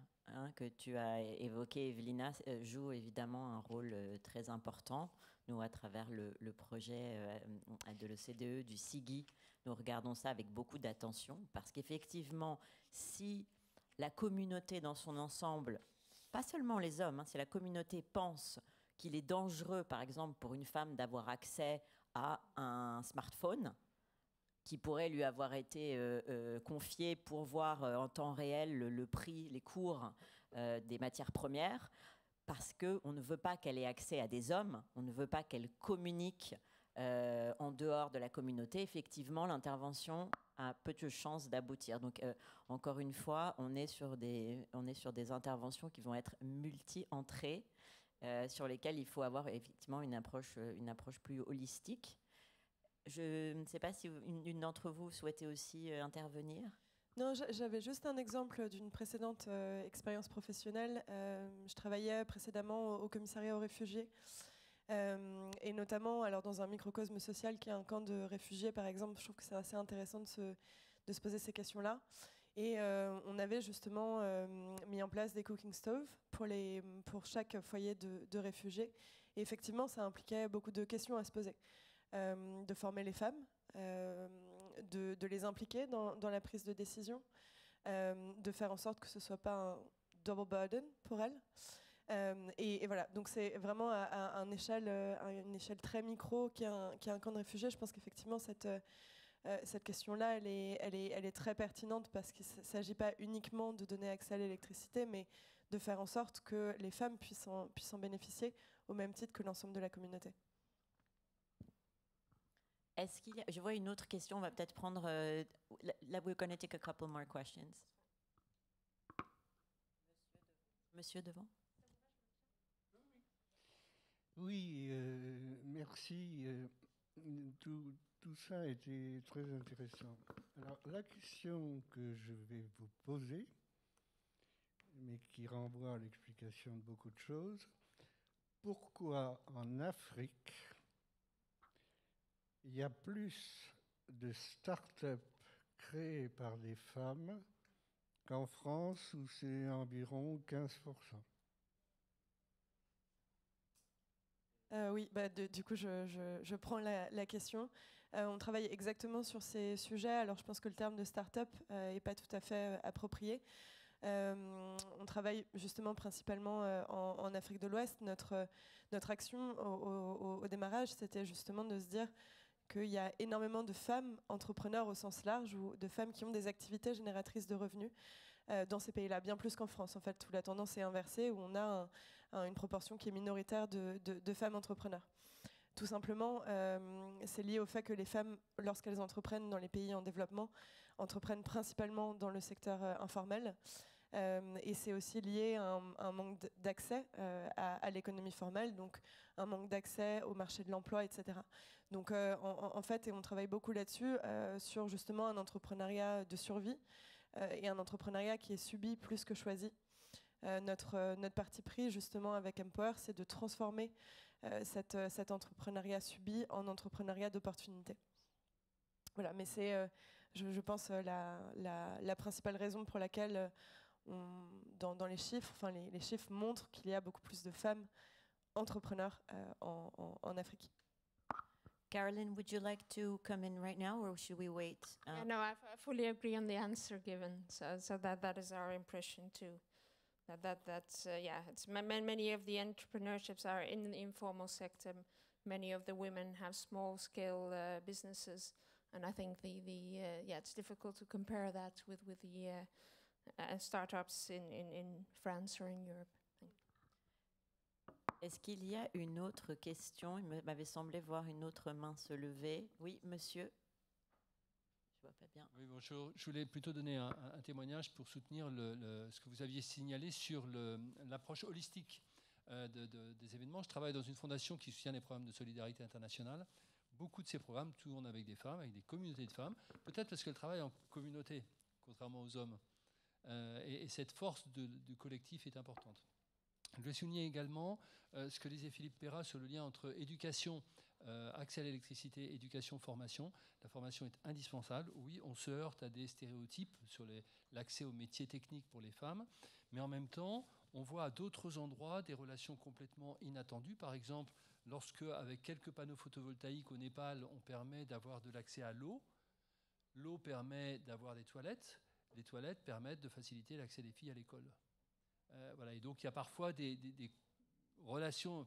que tu as évoquées, Evelina, jouent évidemment un rôle très important. Nous, à travers le projet de l'OCDE, du SIGI, nous regardons ça avec beaucoup d'attention parce qu'effectivement, si la communauté dans son ensemble, pas seulement les hommes, si la communauté pense qu'il est dangereux, par exemple, pour une femme d'avoir accès à un smartphone, qui pourrait lui avoir été confié pour voir en temps réel le prix, les cours des matières premières, parce qu'on ne veut pas qu'elle ait accès à des hommes, on ne veut pas qu'elle communique en dehors de la communauté. Effectivement, l'intervention a peu de chances d'aboutir. Donc, encore une fois, on est sur des interventions qui vont être multi-entrées, sur lesquelles il faut avoir effectivement une approche plus holistique. Je ne sais pas si une d'entre vous souhaitait aussi intervenir. Non, j'avais juste un exemple d'une précédente expérience professionnelle. Je travaillais précédemment au commissariat aux réfugiés. Et notamment alors dans un microcosme social qui est un camp de réfugiés, par exemple. Je trouve que c'est assez intéressant de se poser ces questions-là. Et on avait justement mis en place des cooking stoves pour chaque foyer de réfugiés. Et effectivement, ça impliquait beaucoup de questions à se poser. De former les femmes, de les impliquer dans la prise de décision, de faire en sorte que ce ne soit pas un double burden pour elles. Et voilà, donc c'est vraiment à une échelle très micro qui est un camp de réfugiés. Je pense qu'effectivement, cette question-là, elle est très pertinente parce qu'il ne s'agit pas uniquement de donner accès à l'électricité, mais de faire en sorte que les femmes puissent en bénéficier au même titre que l'ensemble de la communauté. Est-ce qu'il y a, je vois une autre question, on va peut-être prendre... là, we're going to take a couple more questions. Monsieur devant. Oui, merci. Tout ça a été très intéressant. Alors, la question que je vais vous poser, mais qui renvoie à l'explication de beaucoup de choses, pourquoi en Afrique, il y a plus de start-up créées par des femmes qu'en France, où c'est environ 15%. Oui, du coup, je prends la question. On travaille exactement sur ces sujets. Alors, je pense que le terme de start-up n'est pas tout à fait approprié. On travaille justement principalement en Afrique de l'Ouest. Notre action au démarrage, c'était justement de se dire qu'il y a énormément de femmes entrepreneurs au sens large ou de femmes qui ont des activités génératrices de revenus dans ces pays-là, bien plus qu'en France. En fait, où la tendance est inversée, où on a une proportion qui est minoritaire de femmes entrepreneurs. Tout simplement, c'est lié au fait que les femmes, lorsqu'elles entreprennent dans les pays en développement, entreprennent principalement dans le secteur informel. Et c'est aussi lié à un manque d'accès à l'économie formelle, donc un manque d'accès au marché de l'emploi, etc. Donc en fait, et on travaille beaucoup là-dessus, sur justement un entrepreneuriat de survie et un entrepreneuriat qui est subi plus que choisi. Notre parti pris justement avec Empower, c'est de transformer cet entrepreneuriat subi en entrepreneuriat d'opportunité. Voilà, mais c'est, je pense, la principale raison pour laquelle dans les chiffres, enfin les chiffres montrent qu'il y a beaucoup plus de femmes entrepreneurs en Afrique. Carolyn, would you like to come in right now, or should we wait? Yeah, no, I fully agree on the answer given. So that is our impression too. That's it's many of the entrepreneurships are in the informal sector. Many of the women have small scale businesses, and I think it's difficult to compare that with the startups in France or in Europe. Est-ce qu'il y a une autre question? Il m'avait semblé voir une autre main se lever. Oui, monsieur. Je vois pas bien. Oui, bonjour. Je voulais plutôt donner un témoignage pour soutenir ce que vous aviez signalé sur l'approche holistique des événements. Je travaille dans une fondation qui soutient les programmes de solidarité internationale. Beaucoup de ces programmes tournent avec des femmes, avec des communautés de femmes, peut-être parce qu'elles travaillent en communauté, contrairement aux hommes. Et cette force du collectif est importante. Je vais souligner également ce que disait Philippe Perra sur le lien entre éducation, accès à l'électricité, éducation, formation. La formation est indispensable. Oui, on se heurte à des stéréotypes sur l'accès aux métiers techniques pour les femmes, mais en même temps, on voit à d'autres endroits des relations complètement inattendues. Par exemple, lorsque, avec quelques panneaux photovoltaïques au Népal, on permet d'avoir de l'accès à l'eau, l'eau permet d'avoir des toilettes, les toilettes permettent de faciliter l'accès des filles à l'école. Voilà. Et donc il y a parfois des relations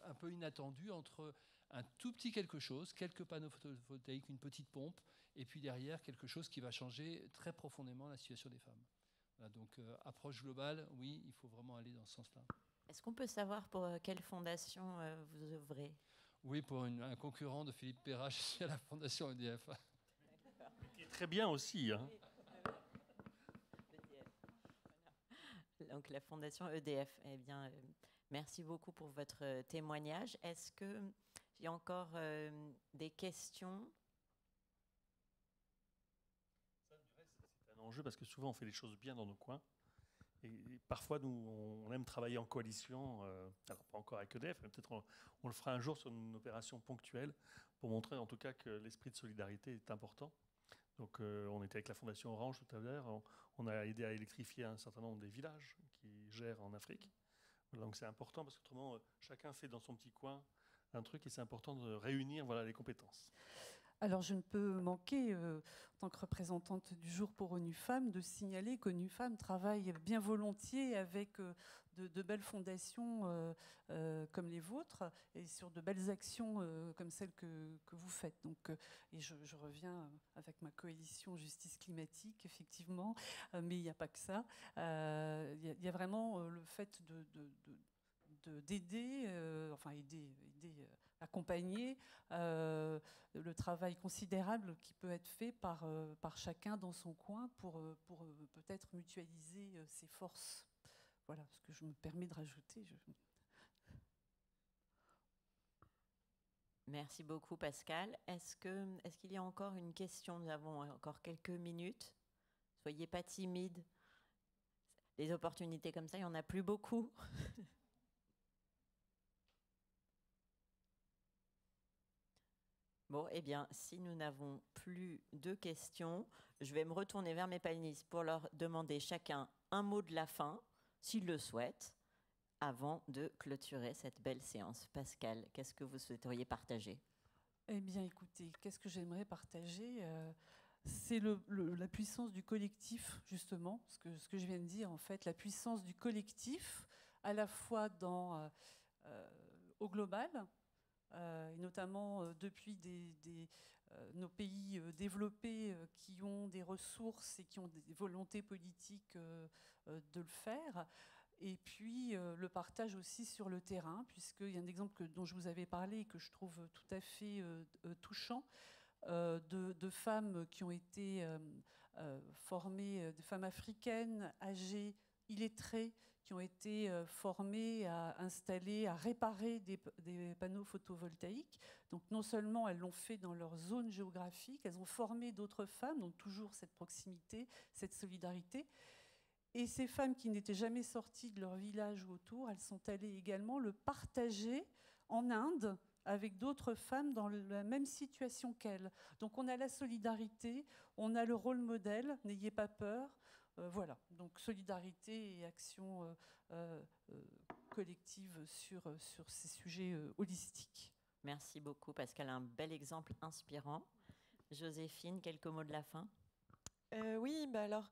un peu inattendues entre un tout petit quelque chose, quelques panneaux photovoltaïques, une petite pompe, et puis derrière quelque chose qui va changer très profondément la situation des femmes. Voilà, donc approche globale, oui, il faut vraiment aller dans ce sens-là. Est-ce qu'on peut savoir pour quelle fondation vous œuvrez? Oui, pour un concurrent de Philippe Perra, je suis à la fondation EDF. Qui est très bien aussi. Hein. Donc la fondation EDF. Eh bien, merci beaucoup pour votre témoignage. Est-ce qu'il y a encore des questions? Ça, du reste, c'est un enjeu parce que souvent on fait les choses bien dans nos coins. Et parfois, nous, on aime travailler en coalition. Alors, pas encore avec EDF, mais peut-être on le fera un jour sur une opération ponctuelle pour montrer en tout cas que l'esprit de solidarité est important. Donc, on était avec la Fondation Orange tout à l'heure. On a aidé à électrifier un certain nombre des villages qui gèrent en Afrique. Voilà, donc, c'est important parce qu'autrement, chacun fait dans son petit coin un truc et c'est important de réunir les compétences. Alors, je ne peux manquer, en tant que représentante du jour pour ONU Femmes, de signaler qu'ONU Femmes travaille bien volontiers avec de belles fondations comme les vôtres et sur de belles actions comme celles que vous faites. Donc, et je reviens avec ma coalition Justice climatique, effectivement, mais il n'y a pas que ça. Il y a vraiment le fait d'aider, accompagner le travail considérable qui peut être fait par chacun dans son coin pour peut-être mutualiser ses forces. Voilà ce que je me permets de rajouter. Merci beaucoup, Pascal. Est-ce qu'il y a encore une question? Nous avons encore quelques minutes. Soyez pas timides. Les opportunités comme ça, il n'y en a plus beaucoup. Bon, eh bien, si nous n'avons plus de questions, je vais me retourner vers mes panélistes pour leur demander chacun un mot de la fin, s'ils le souhaitent, avant de clôturer cette belle séance. Pascal, qu'est-ce que vous souhaiteriez partager? Eh bien, écoutez, qu'est-ce que j'aimerais partager c'est la puissance du collectif, justement, ce que je viens de dire, en fait, la puissance du collectif, à la fois au global, et notamment depuis nos pays développés qui ont des ressources et qui ont des volontés politiques de le faire. Et puis le partage aussi sur le terrain, puisqu'il y a un exemple dont je vous avais parlé et que je trouve tout à fait touchant, de femmes qui ont été formées, de femmes africaines, âgées, illettrées, qui ont été formées à installer, à réparer des panneaux photovoltaïques. Donc non seulement elles l'ont fait dans leur zone géographique, elles ont formé d'autres femmes, donc toujours cette proximité, cette solidarité. Et ces femmes qui n'étaient jamais sorties de leur village ou autour, elles sont allées également le partager en Inde avec d'autres femmes dans la même situation qu'elles. Donc on a la solidarité, on a le rôle modèle, n'ayez pas peur. Voilà, donc solidarité et action collective sur ces sujets holistiques. Merci beaucoup, Pascal. Un bel exemple inspirant. Joséphine, quelques mots de la fin? Oui, alors,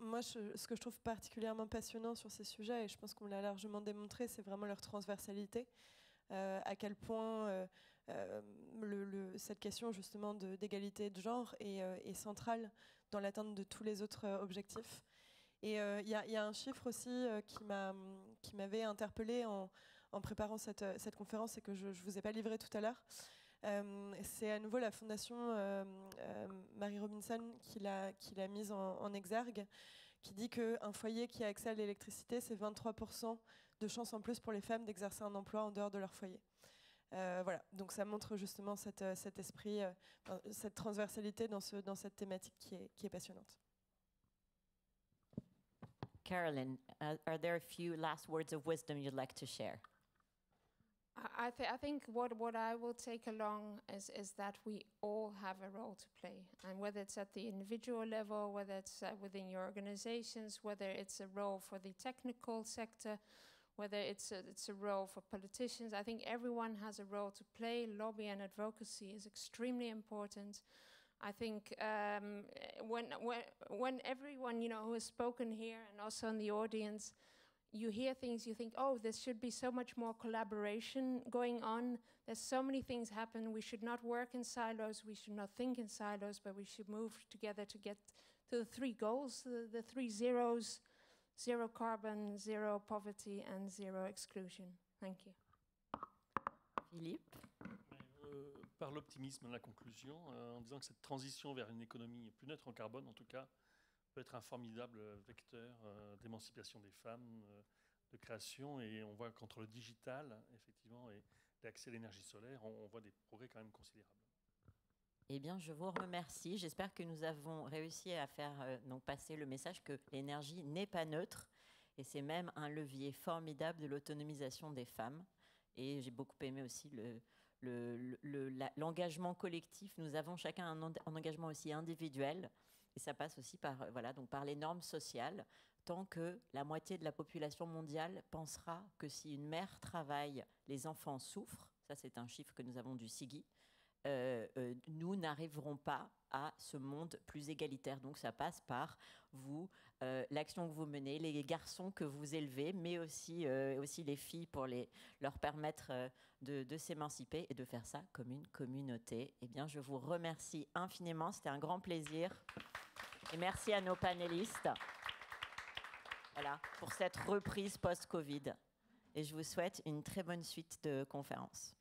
moi, ce que je trouve particulièrement passionnant sur ces sujets, et je pense qu'on l'a largement démontré, c'est vraiment leur transversalité. À quel point cette question justement d'égalité de genre est centrale dans l'atteinte de tous les autres objectifs. Et il y a un chiffre aussi qui m'avait interpellée en préparant cette conférence et que je ne vous ai pas livré tout à l'heure. C'est à nouveau la fondation Mary Robinson qui l'a mise en exergue, qui dit qu'un foyer qui a accès à l'électricité, c'est 23% de chances en plus pour les femmes d'exercer un emploi en dehors de leur foyer. Voilà, donc ça montre justement cet esprit, cette transversalité dans cette thématique qui est passionnante. Carolyn, are there a few last words of wisdom you'd like to share? I think what I will take along is that we all have a role to play, and whether it's at the individual level, whether it's within your organizations, whether it's a role for the technical sector, whether it's a role for politicians. I think everyone has a role to play. Lobby and advocacy is extremely important. I think when everyone who has spoken here and also in the audience, you hear things, you think, oh, there should be so much more collaboration going on. There's so many things happen. We should not work in silos. We should not think in silos, but we should move together to get to the 3 goals, the 3 zeros: 0 carbon, 0 poverty, and 0 exclusion. Thank you. Philippe? Par l'optimisme, la conclusion, en disant que cette transition vers une économie plus neutre en carbone, en tout cas, peut être un formidable vecteur d'émancipation des femmes, de création. Et on voit qu'entre le digital, effectivement, et l'accès à l'énergie solaire, on voit des progrès quand même considérables. Eh bien, je vous remercie. J'espère que nous avons réussi à faire donc passer le message que l'énergie n'est pas neutre. Et c'est même un levier formidable de l'autonomisation des femmes. Et j'ai beaucoup aimé aussi l'engagement collectif. Nous avons chacun un engagement aussi individuel. Et ça passe aussi par les normes sociales, tant que la moitié de la population mondiale pensera que si une mère travaille, les enfants souffrent. Ça, c'est un chiffre que nous avons du SIGI. Nous n'arriverons pas à ce monde plus égalitaire. Donc ça passe par vous, l'action que vous menez, les garçons que vous élevez, mais aussi les filles pour leur permettre de s'émanciper et de faire ça comme une communauté. Eh bien, je vous remercie infiniment. C'était un grand plaisir. Et merci à nos panélistes pour cette reprise post-Covid. Et je vous souhaite une très bonne suite de conférences.